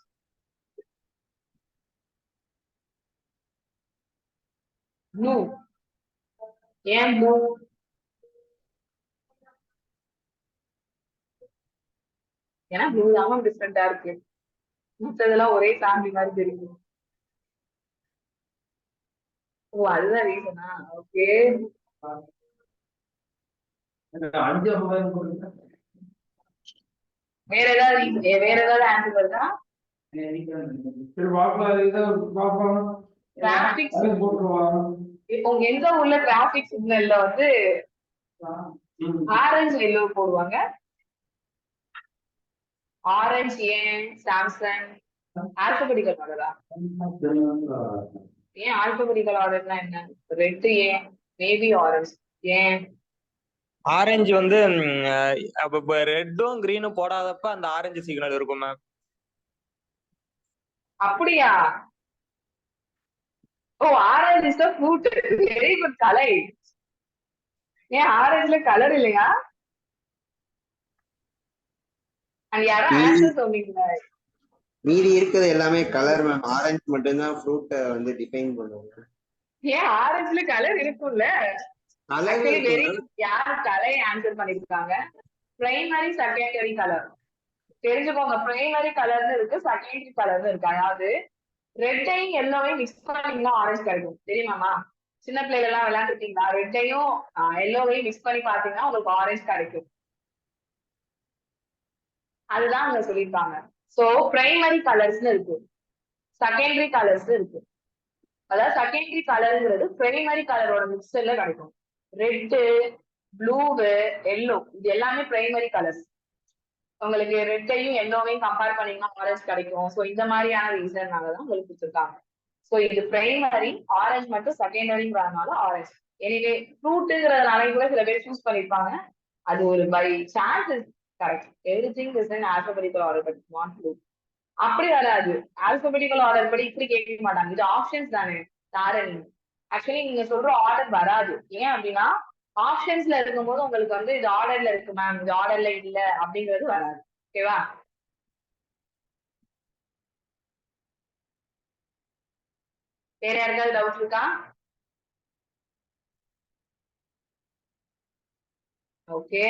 Blue. ஏன் blue? ஏன்னா ப்ளூ தான் டிஃப்ரெண்டா இருக்கு. மத்ததெல்லாம் ஒரே ஃபேமிலி மாதிரி தெரியுது. ஓ அதுதான் ரீசனா? ஓகே வேற ஏதாவது ஆன்சர் வருதா? டிராபிக் இப்போ எங்க உள்ள டிராபிக் சிக்னல்ல வந்து ஆரஞ்சு எல்லோ போடுவாங்க. ஆரஞ்சு ஏன்? சாம்சங் ஆல்பபெடிக்கல் ஆர்டரா? ஏன் ஆல்பபெடிக்கல் ஆர்டர்னா என்ன? ரெட் ஏன்? மேபி ஆரஞ்சு ஏன்? ஆரஞ்சு வந்து ரெட்டும் கிரீனும் போடாதப்ப அந்த ஆரஞ்சு சிக்னல் இருக்கும் மேம். அப்படியா? Oh orange is the fruit. Very good Kalai. ஏன் ஆரஞ்சுல கலர் இல்லையா? அண்ட் யாரோ ஆன்சர் சொன்னீங்க. மீதி இருக்குது எல்லாமே கலர் மேம். ஆரஞ்சு மட்டும் தான் ஃப்ரூட் வந்து டிஃபைன் பண்ணுவாங்க. ஏன் ஆரஞ்சுல கலர் இருக்கும்ல? ஆக்சுவலி வெரி யார் கலை ஆன்சர் பண்ணிருக்காங்க. பிரைமரி செகண்டரி கலர் தெரிஞ்சுக்கோங்க. பிரைமரி கலர்னு இருக்கு, செகண்டரி கலர்னு இருக்கு. அதாவது ரெட்டையும் எல்லோவையும் மிக்ஸ் பண்ணீங்கன்னா ஆரஞ்சு கிடைக்கும். தெரியுமாமா? சின்ன பிள்ளைகள் எல்லாம் விளையாண்டுருக்கீங்களா? ரெட்டையும் எல்லோவையும் மிக்ஸ் பண்ணி பாத்தீங்கன்னா உங்களுக்கு ஆரஞ்சு கிடைக்கும். அதுதான் அங்க சொல்லியிருக்காங்க. சோ பிரைமரி கலர்ஸ்னு இருக்கு, செகண்டரி கலர்ஸ் இருக்கு. அதாவது செகண்டரி கலர்ங்கிறது பிரைமரி கலரோட மிக்சர்ல கிடைக்கும். ரெட்டு, ப்ளூவு, எல்லோ இது எல்லாமே பிரைமரி கலர்ஸ். உங்களுக்கு ரெட்டையும் எல்லோவையும் கம்பேர் பண்ணீங்கன்னா ஆரஞ்சு கிடைக்கும். ஸோ இந்த மாதிரியான ரீசன்னால தான் உங்களுக்கு கொடுத்துருக்காங்க. ஸோ இது பிரைமரி, ஆரஞ்சு மட்டும் செகண்டரிங்கிறதுனால ஆரஞ்சு. எனிவே ஃப்ரூட்டுங்கிறதுனால கூட சில பேர் சூஸ் பண்ணிருப்பாங்க. அது ஒரு by chance correct. Everything is in alphabetical order but not blue. அப்படி வராது. ஆல்பபெட்டிக்கல் ஆர்டர் படி இப்படி கேட்க மாட்டாங்க. இது ஆப்ஷன்ஸ் தானே தாரணி. ஆக்சுவலி நீங்க சொல்ற ஆர்டர் வராது. ஏன் அப்படின்னா ஆப்ஷன்ஸ்ல இருக்கும்போது உங்களுக்கு வந்து இது ஆர்டர்ல இருக்கு மேம், இது ஆர்டர்ல இல்ல அப்படிங்கிறது வராது. ஓகேவா? வேற யாருக்காவது டவுட் இருக்கா? Okay.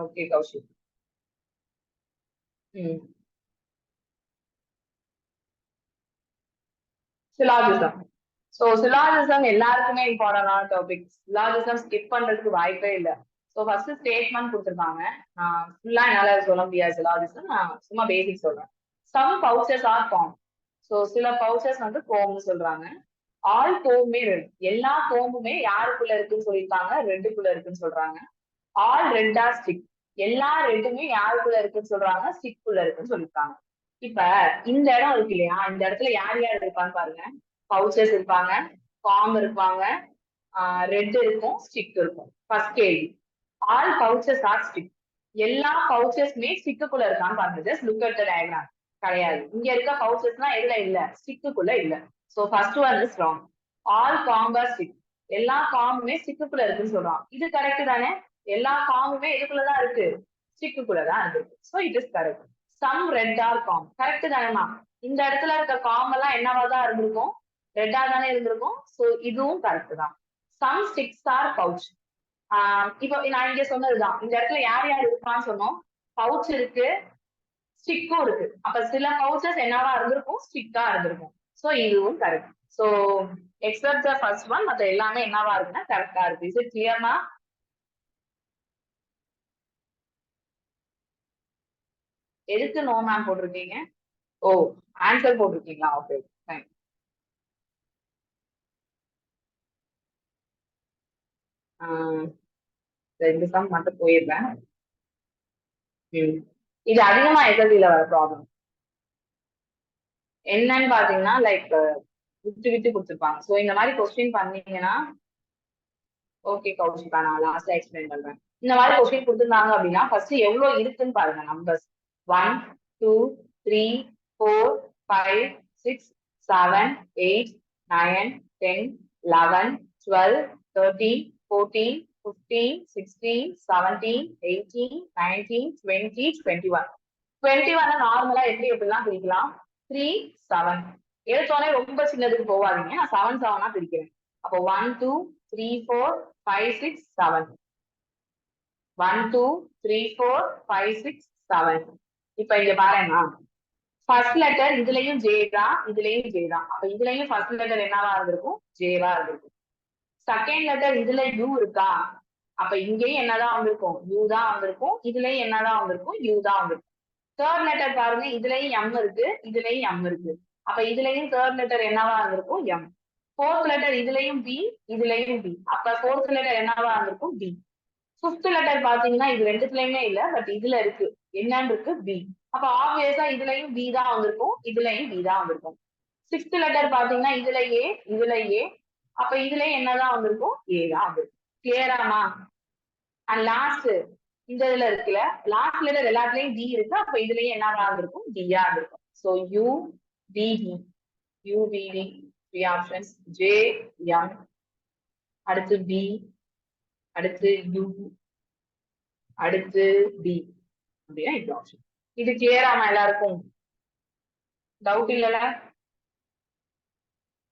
Okay Kaushik. Syllogism. So syllogism எல்லாருக்குமே இம்பார்ட்டன்டான டாபிக். சிலாஜிசம் ஸ்கிப் பண்றதுக்கு வாய்ப்பே இல்லை. ஸோ ஃபர்ஸ்ட் ஸ்டேட்மெண்ட் கொடுத்துருக்காங்க. ஃபுல்லா என்னால சொல்ல முடியாது சிலாஜிசம். நான் சும்மா பேசிக் சொல்றேன். Some pouches are farm. So சில பவுச்சஸ் வந்து கோம்னு சொல்றாங்க. ஆல் கோமுமே ரெட். எல்லா கோமுமே யாருக்குள்ள இருக்குன்னு சொல்லியிருக்காங்க? ரெட்டுக்குள்ள இருக்குன்னு சொல்றாங்க. All red are stick. எல்லா ரெட்டுமே யாருக்குள்ள இருக்குன்னு சொல்றாங்க? ஸ்டிக்குள்ள இருக்குன்னு சொல்லியிருக்காங்க. இப்ப இந்த இடம் இருக்கு இல்லையா, இந்த இடத்துல யார் யார் இருப்பான்னு பாருங்க. பவுச்சஸ் இருப்பாங்க, ஃபார்ம் இருப்பாங்க, ரெட் இருக்கும், ஸ்டிக் இருக்கும். ஃபர்ஸ்ட் கேள்வி, ஆல் பவுச்சஸ் ஆர் ஸ்டிக். எல்லா பவுச்சஸ்மே ஸ்டிக்குள்ள இருக்கான்னு பாருங்க. Just look at the diagram. கிடையாது. இங்க இருக்க பவுச்சஸ்னா எதுல இல்ல? ஸ்டிக்குள்ள இல்ல. So first one is wrong. All form are stick. எல்லா ஃபார்முமே ஸ்டிக்குள்ள இருக்குன்னு சொல்றான். இது கரெக்ட் தானே? எல்லா ஃபார்முமே எதுக்குள்ளதான் இருக்கு? ஸ்டிக்குள்ளதான் இருக்கு. So it is correct. Some red are farm. Correct தானேமா? இந்த இடத்துல இருக்க ஃபார்ம் எல்லாம் என்னவாதான் இருந்திருக்கும்? ரெட்டா தானே இருந்திருக்கும். சோ இதுவும் கரெக்ட் தான். Some sticks are pouch. இப்போ நான் இங்க சொன்னதுதான். இந்த இடத்துல யார் யார் இருப்பான்னு சொன்னோம்? பவுச் இருக்கு, ஸ்டிக்கும் இருக்கு. அப்ப சில பவுச்சஸ் என்னவா இருந்திருக்கும்? ஸ்டிக்கா இருந்திருக்கும். சோ இதுவும் correct. So except the first one, மத்த எல்லாமே என்னவா இருக்குன்னா கரெக்டா இருக்கு. இஸ் இட் கிளியர்மா? எதுக்கு நோ மேம் போட்டிருக்கீங்க? ஓ, ஆன்சர் போட்டிருக்கீங்களா? Okay fine. ரெண்டு சம் மட்டும் போயிருப்பேன். இது அதிகமா எஸ்எல்சில வர ப்ராப்ளம் என்னன்னு பாத்தீங்கன்னா, லைக் விட்டு விட்டு கொடுத்துருப்பாங்க. சோ இந்த மாதிரி கொஸ்டின் பண்ணீங்கன்னா, ஓகே கௌஷிகா, நான் லாஸ்டா எக்ஸ்பிளைன் பண்றேன். இந்த மாதிரி கொஸ்டின் கொடுத்துருந்தாங்க அப்படின்னா ஃபர்ஸ்ட் எவ்வளவு இருக்குன்னு பாருங்க. நம்பர்ஸ் 1 2 3 4 5 6 7 8 9 10 11 12 13 14 15 16 17 18 19 20 21. 21 நார்மலா எப்படிலாம் பிரிக்கலாம்? 3 7. எடுத்தோடனே ரொம்ப சின்னதுக்கு போவாதீங்க. நான் 7 7 பிரிக்கிறேன். அப்போ 1 2 3 4 5 6 7. 1 2 3 4 5 6 7. இப்ப இங்க பாருங்க, ஃபர்ஸ்ட் லெட்டர் இதுலயும் ஜே தான், இதுலயும் ஜே தான். அப்ப இதுலயும் ஃபர்ஸ்ட் லெட்டர் என்னவா இருந்திருக்கும்? ஜேவா இருந்திருக்கும். செகண்ட் லெட்டர் இதுல யூ இருக்கா? அப்ப இங்கேயும் என்னதான் வந்திருக்கும்? யூ தான் வந்திருக்கும். இதுலயும் என்னதான் வந்திருக்கும்? யூ தான் வந்திருக்கும். தேர்ட் லெட்டர் பாருங்க, இதுலயும் எம் இருக்கு, இதுலயும் எம் இருக்கு. அப்ப இதுலயும் தேர்ட் லெட்டர் என்னவா இருந்திருக்கும்? எம். ஃபோர்த் லெட்டர் இதுலயும் பி, இதுலயும் பி. அப்ப ஃபோர்த் லெட்டர் என்னவா இருந்திருக்கும்? பி. ஃபிஃப்த் லெட்டர் பாத்தீங்கன்னா இது ரெண்டுத்துலயுமே இல்ல, பட் இதுல இருக்கு. என்னன்னு இருக்கு? பி. அப்ப ஆப்வியஸா இதுலயும் பி தான் வந்திருக்கும், இதுலயும் பி தான் வந்திருக்கும். சிக்ஸ்த் லெட்டர் பாத்தீங்கன்னா இதுல ஏ, இதுல ஏ. அப்ப இதுலயும் என்னதான் வந்திருக்கும்? ஏ தான் வந்திருக்கும். கிளியராமா? அண்ட் லாஸ்ட் இந்த இதுல இருக்குல்ல, லாஸ்ட் லெட்டர் எல்லாத்துலயும் டி இருக்கு. அப்ப இதுலயும் என்னவா இருந்திருக்கும்? டியா இருக்கும். சோ யூ பிடி, யூ பிடி 3 ஆப்ஷன்ஸ். ஜே எம், அடுத்து பி, அடுத்து யூ, அடுத்து பி அப்படின்னா இந்த ஆப்ஷன். இது கிளியராமா எல்லாருக்கும்? டவுட் இல்லல?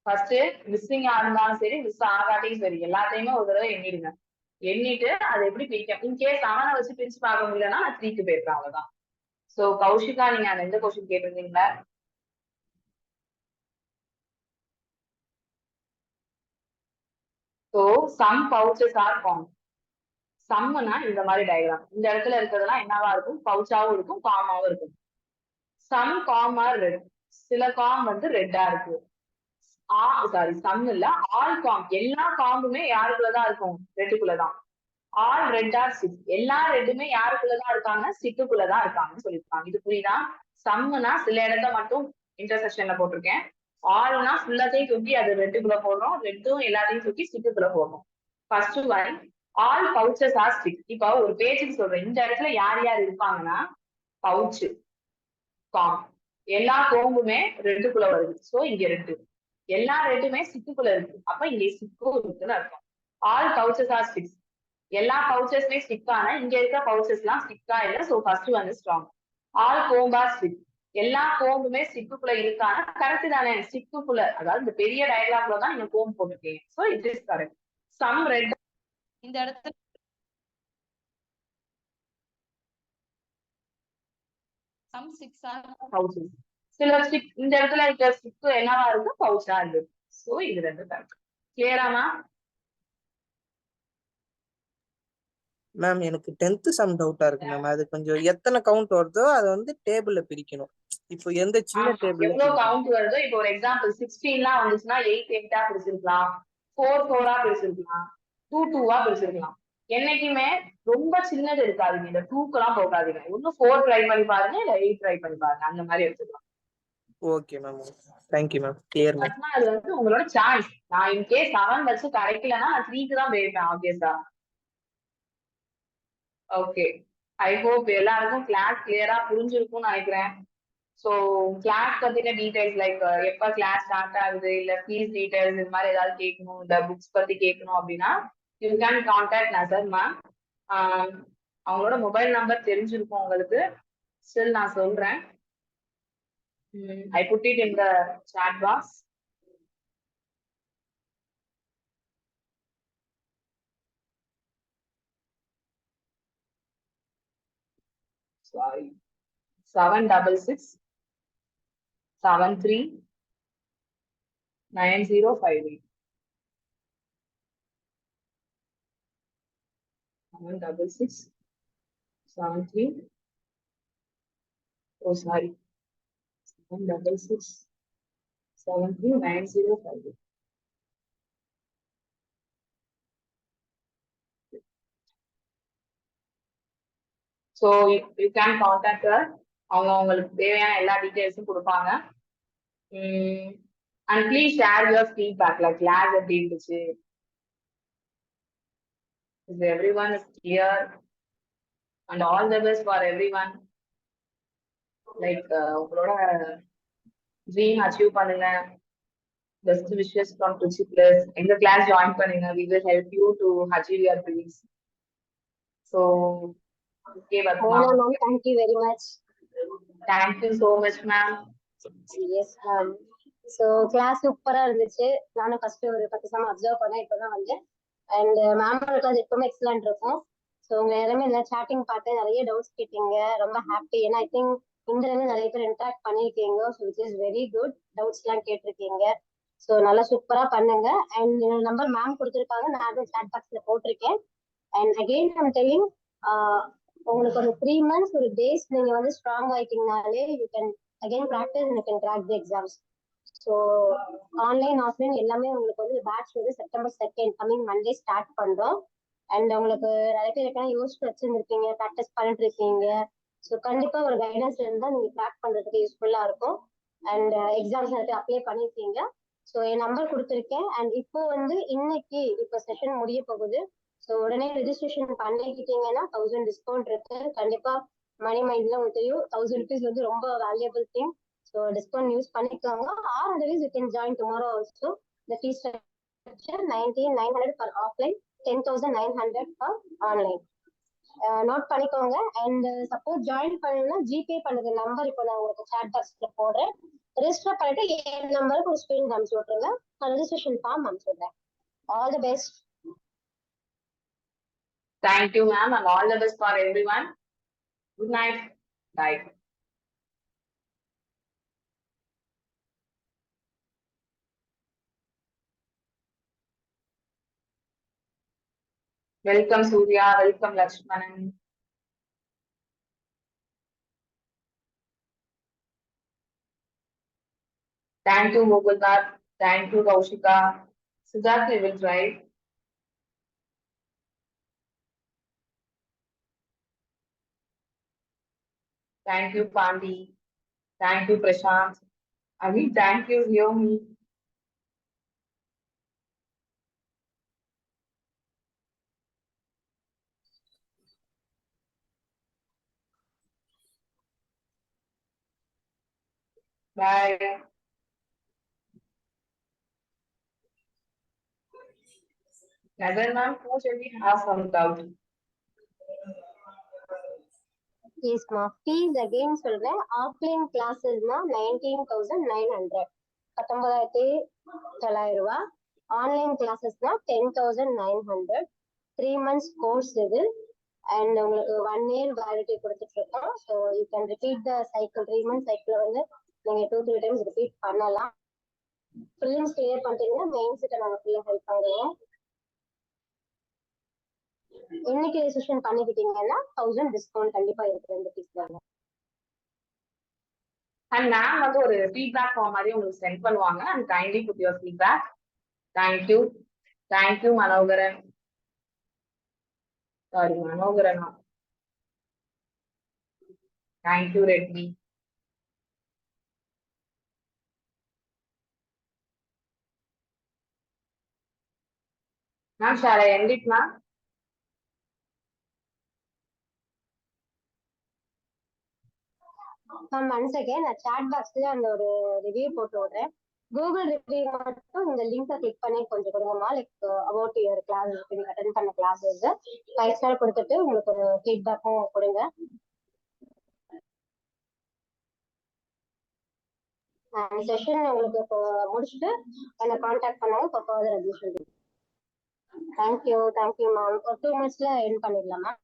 ஃபர்ஸ்ட் மிஸ்ஸிங் இருந்தாலும் சரி, மிஸ் ஆகாட்டையும் சரி, எல்லாத்தையுமே ஒரு தடவை எண்ணிடுங்க. எண்ணிட்டு அதை எப்படி பிரிக்க, இன்கேஸ் 7 வச்சு பிரிச்சு பார்க்க முடியலன்னா நான் 3க்கு போயிருக்கேன், அவ்வளவுதான். சோ கௌஷிகா, நீங்க அந்த எந்த கொஸ்டின் கேட்டிருந்தீங்களா? So some pouches are farm. சம்னா இந்த மாதிரி டயக்ராம். இந்த இடத்துல இருக்கிறதுலாம் என்னவா இருக்கும்? பவுச்சாவும் இருக்கும், காமாவும் இருக்கும். Some comb are red. சில காம் வந்து ரெட்டா இருக்கு. சாரி, சம் இல்ல, ஆல் காம். எல்லா காம்புமே யாருக்குள்ளதான் இருக்கும்? ரெட்டுக்குள்ளதான். All red are stick. எல்லா ரெட்டுமே யாருக்குள்ளதான் இருக்காங்க? ஸ்டிக்குள்ளதான் இருக்காங்கன்னு சொல்லியிருக்காங்க. இது புரியுதா? சம்னா சில இடத்த மட்டும் இன்டர்செக்ஷன்ல போட்டிருக்கேன். ஆல்னா ஃபுல்லாத்தையும் தூக்கி அது ரெட்டுக்குள்ள போடணும், ரெட்டும் எல்லாத்தையும் தூக்கி ஸ்டிக்குக்குள்ள போடணும். First one, all pouches are stick. இப்போ ஒரு பேஜுக்கு சொல்றேன், இந்த இடத்துல யார் யார் இருப்பாங்கன்னா பவுச், காம், எல்லா கோம்புமே ரெட்டுக்குள்ள வருது. சோ இங்க ரெட்டு, எல்லா ரெட்டுமே ஸ்டிக்குக்குள்ள இருக்கு. அப்ப இங்க ஸ்டிக்கும் இருக்குன்னு அர்த்தம். ஆல் பவுச்சஸ் ஆர் ஸ்டிக்ஸ், எல்லா பவுச்சஸ்மே ஸ்டிக்கான, இங்க இருக்க பவுச்சஸ் எல்லாம் ஸ்டிக்கா இல்ல. சோ ஃபர்ஸ்ட் வந்து ஸ்ட்ராங். ஆல் கோம்பா ஸ்டிக், எல்லா கோம்புமே ஸ்டிக்குக்குள்ள இருக்கான, கரெக்ட் தானே? ஸ்டிக்குக்குள்ள, அதாவது இந்த பெரிய டயக்ராம்ல தான் நீங்க கோம்பு போட்டுருக்கீங்க. So it is correct. Some red, இந்த இடத்துல சம் 6 ஆர் பவுச்சஸ், சில ஸ்டிக் இந்த இடத்துல இருக்க ஸ்டிக் என்னவா இருக்கு? பவுச்சா இருக்கு. சோ இது ரெண்டு கரெக்ட். கிளியராமா? மேம் எனக்கு 10th சம் டவுட்டா இருக்கு மேம். அது கொஞ்சம் எத்தனை கவுண்ட் வருதோ அதை வந்து டேபிள்ல பிரிக்கணும். இப்போ எந்த சின்ன டேபிள்ல எவ்வளவு கவுண்ட் வருதோ, இப்போ ஒரு எக்ஸாம்பிள் 16 வந்துச்சுன்னா 8 8 பிரிச்சிருக்கலாம், 4 4 பிரிச்சிருக்கலாம், 2 2 பிரிச்சிருக்கலாம். என்னைக்குமே ரொம்ப சின்னது இருக்காதுங்க, இந்த 2க்கெல்லாம் போகாதீங்க. ஒன்னும் 4 ட்ரை பண்ணி பாருங்க, இல்ல 8 ட்ரை பண்ணி பாருங்க, அந்த மாதிரி எடுத்துக்கலாம். Okay ma'am, thank you ma'am, clear ma'am. அது வந்து உங்களோட சாய்ஸ். நான் இன் கேஸ் 7 வச்சு கிடைக்கலன்னா நான் 3க்கு தான் போயிருப்பேன் ஆப்வியஸா. ஓகே, ஐ ஹோப் எல்லாருக்கும் கிளாஸ் கிளியரா புரிஞ்சிருக்கும்னு நினைக்கிறேன். ஸோ கிளாஸ் பத்தின டீடைல்ஸ் லைக் எப்ப கிளாஸ் ஸ்டார்ட் ஆகுது, இல்ல ஃபீஸ் டீடைல்ஸ் இது மாதிரி ஏதாவது கேட்கணும், இல்ல புக்ஸ் பத்தி கேட்கணும் அப்படின்னா you can contact Nasar ma'am. அவங்களோட மொபைல் நம்பர் தெரிஞ்சிருக்கும் உங்களுக்கு. ஸ்டில் நான் சொல்றேன், I put it in the chat box. Sorry, 766 73 9058. 766 73. Oh, sorry. 766 73 9058. So you can contact her. அவங்க உங்களுக்கு தேவையான எல்லா டீடைல்ஸும் கொடுப்பாங்க. And please share your feedback, like class எப்படி இருந்துச்சு, if everyone is clear, and all the best for everyone. Like உங்களோட dream achieve பண்ணுங்க. Best wishes from Trichy plus. எங்க கிளாஸ் ஜாயின் பண்ணுங்க, we will help you to achieve your dreams. So okay, Padma. Ma'am, thank you very much. Thank you so much, ma'am. Yes, so class சூப்பரா இருந்துச்சு. நானும் first ஒரு 10 some observe பண்ணேன், இப்பதான் வந்து. And மேமோட class எப்பவுமே excellent இருக்கும். ஸோ உங்க எல்லாமே இந்த சாட்டிங் பார்த்து நிறைய டவுட்ஸ் கேட்டீங்க, ரொம்ப ஹாப்பி. ஏன்னா ஐ திங்க் இந்த நிறைய பேர் இன்டராக்ட் பண்ணிருக்கீங்க. So which is very good. Doubts எல்லாம் கேட்டிருக்கீங்க. ஸோ நல்லா சூப்பரா பண்ணுங்க. அண்ட் என்னோட நம்பர் மேம் கொடுத்துருக்காங்க, நான் சாட் பாக்ஸ்ல போட்டிருக்கேன். அண்ட் அகெயின் ஐம் டெல்லிங், உங்களுக்கு ஒரு 3 months ஒரு டேஸ் நீங்க வந்து ஸ்ட்ராங் ஆயிட்டீங்கனாலே you can again practice and you can crack the exams. So online offline எல்லாமே உங்களுக்கு வந்து பேட்ச் வந்து September 2nd coming Monday start பண்றோம். அண்ட் உங்களுக்கு நிறைய பேர் ஏற்கனவே யோசிச்சு வச்சிருந்துருக்கீங்க, ப்ராக்டிஸ் பண்ணிட்டு இருக்கீங்க. ஸோ கண்டிப்பா ஒரு கைடன்ஸ் இருந்தால் நீங்க கிராக் பண்றதுக்கு யூஸ்ஃபுல்லா இருக்கும். அண்ட் எக்ஸாம்ஸ் நிறைய அப்ளை பண்ணிருக்கீங்க. ஸோ என் நம்பர் கொடுத்துருக்கேன். அண்ட் இப்போ வந்து இன்னைக்கு இப்போ செஷன் முடிய போகுது. ஸோ உடனே ரெஜிஸ்ட்ரேஷன் பண்ணிக்கிட்டீங்கன்னா 1000 டிஸ்கவுண்ட் இருக்கு. கண்டிப்பா மணி மைண்ட்ல உங்களுக்கு தெரியும் 1000 rupees வந்து ரொம்ப valuable thing. So discount use பண்ணிக்கோங்க. Or otherwise you can join tomorrow also. The fee structure 19,900 for offline, 10,900 for online. Note பண்ணிக்கோங்க. அண்ட் சப்போஸ் ஜாயின் பண்ணணும்னா ஜிபே பண்ணுற நம்பர் இப்போ நான் உங்களுக்கு சாட் பாக்ஸ்ல போடுறேன். ரெஜிஸ்டர் பண்ணிட்டு என் நம்பருக்கு ஒரு ஸ்கிரீன் அனுப்பிச்சு விட்டுருங்க. நான் ரெஜிஸ்ட்ரேஷன் ஃபார்ம் அனுப்பிச்சு விடுறேன். All the best. Thank you, ma'am, and all the best for everyone. Good night. Bye. Welcome, Surya. Welcome, Lakshmanan. Thank you, Gopalnath. Thank you, Kaushika. Siddharth, we will try. Thank you, Pandi. Thank you, Prashant. Avi, thank you. Hear me. Bye. Nazar ma'am, who shall we have some doubt? Yes, ma. Fees again சொல்றேன். Offline கிளாஸஸ்னா 19,900. 19,900 ரூபாய். Online கிளாஸஸ்னா 10,900. 3 months course இது. And உங்களுக்கு 1 year validity கொடுத்துட்டு இருக்கோம். So you can repeat the cycle. 3 months cycle வந்து நீங்க 2-3 times repeat பண்ணலாம். Films clear பண்ணிட்டீங்கன்னா மெயின்ஸுக்கு நாங்கள் ஃபுல்லாக ஹெல்ப் பண்ணுவோம். இன்னைக்கு ரெஜிஸ்ட்ரேஷன் பண்ணிக்கிட்டீங்கன்னா 1000 டிஸ்கவுண்ட் கண்டிப்பா இருக்கு ரெண்டு பீஸ்ல. அண்ட் மேம் வந்து ஒரு ஃபீட்பேக் ஃபார்ம் மாதிரி உங்களுக்கு சென்ட் பண்ணுவாங்க. And kindly put your feedback. Thank you. Thank you Manoharan. Sorry மனோகரனா. Thank you Redmi. Ma'am shall I end it ma'am? Ma'am one second நான் சாட் பாக்ஸ்ல அந்த ஒரு ரிவ்யூ போட்டு விடுறேன். கூகுள் ரிவ்யூ மட்டும் இந்த லிங்கை கிளிக் பண்ணி கொஞ்சம் கொடுங்கம்மா. லைக் அபவுட் யுவர் கிளாஸ் நீங்க அட்டென்ட் பண்ண கிளாஸஸ் 5 ஸ்டார் கொடுத்துட்டு உங்களுக்கு ஒரு ஃபீட்பேக்கும் கொடுங்க. செஷன் உங்களுக்கு இப்போ முடிச்சுட்டு என்னை கான்டாக்ட் பண்ணாங்க இப்போ ஃபர்தர் அட்மிஷன். Thank you ma'am. ஒரு 2 minutesல எண்ட் பண்ணிடலாம் மேம்.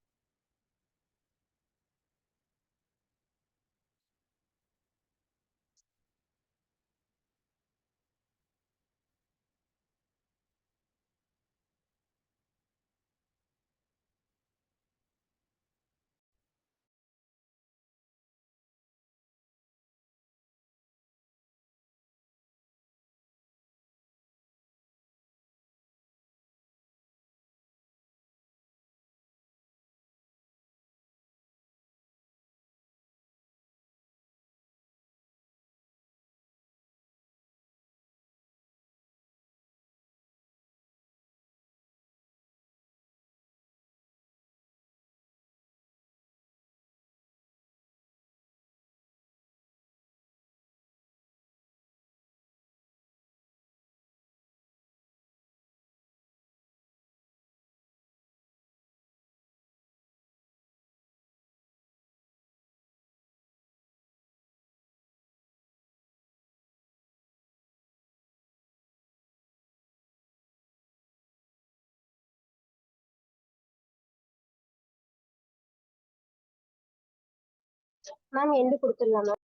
மேம் எண்டு கொடுத்துடலாம் ma'am.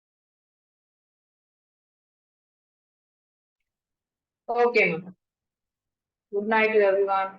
Okay ma'am. Good night everyone.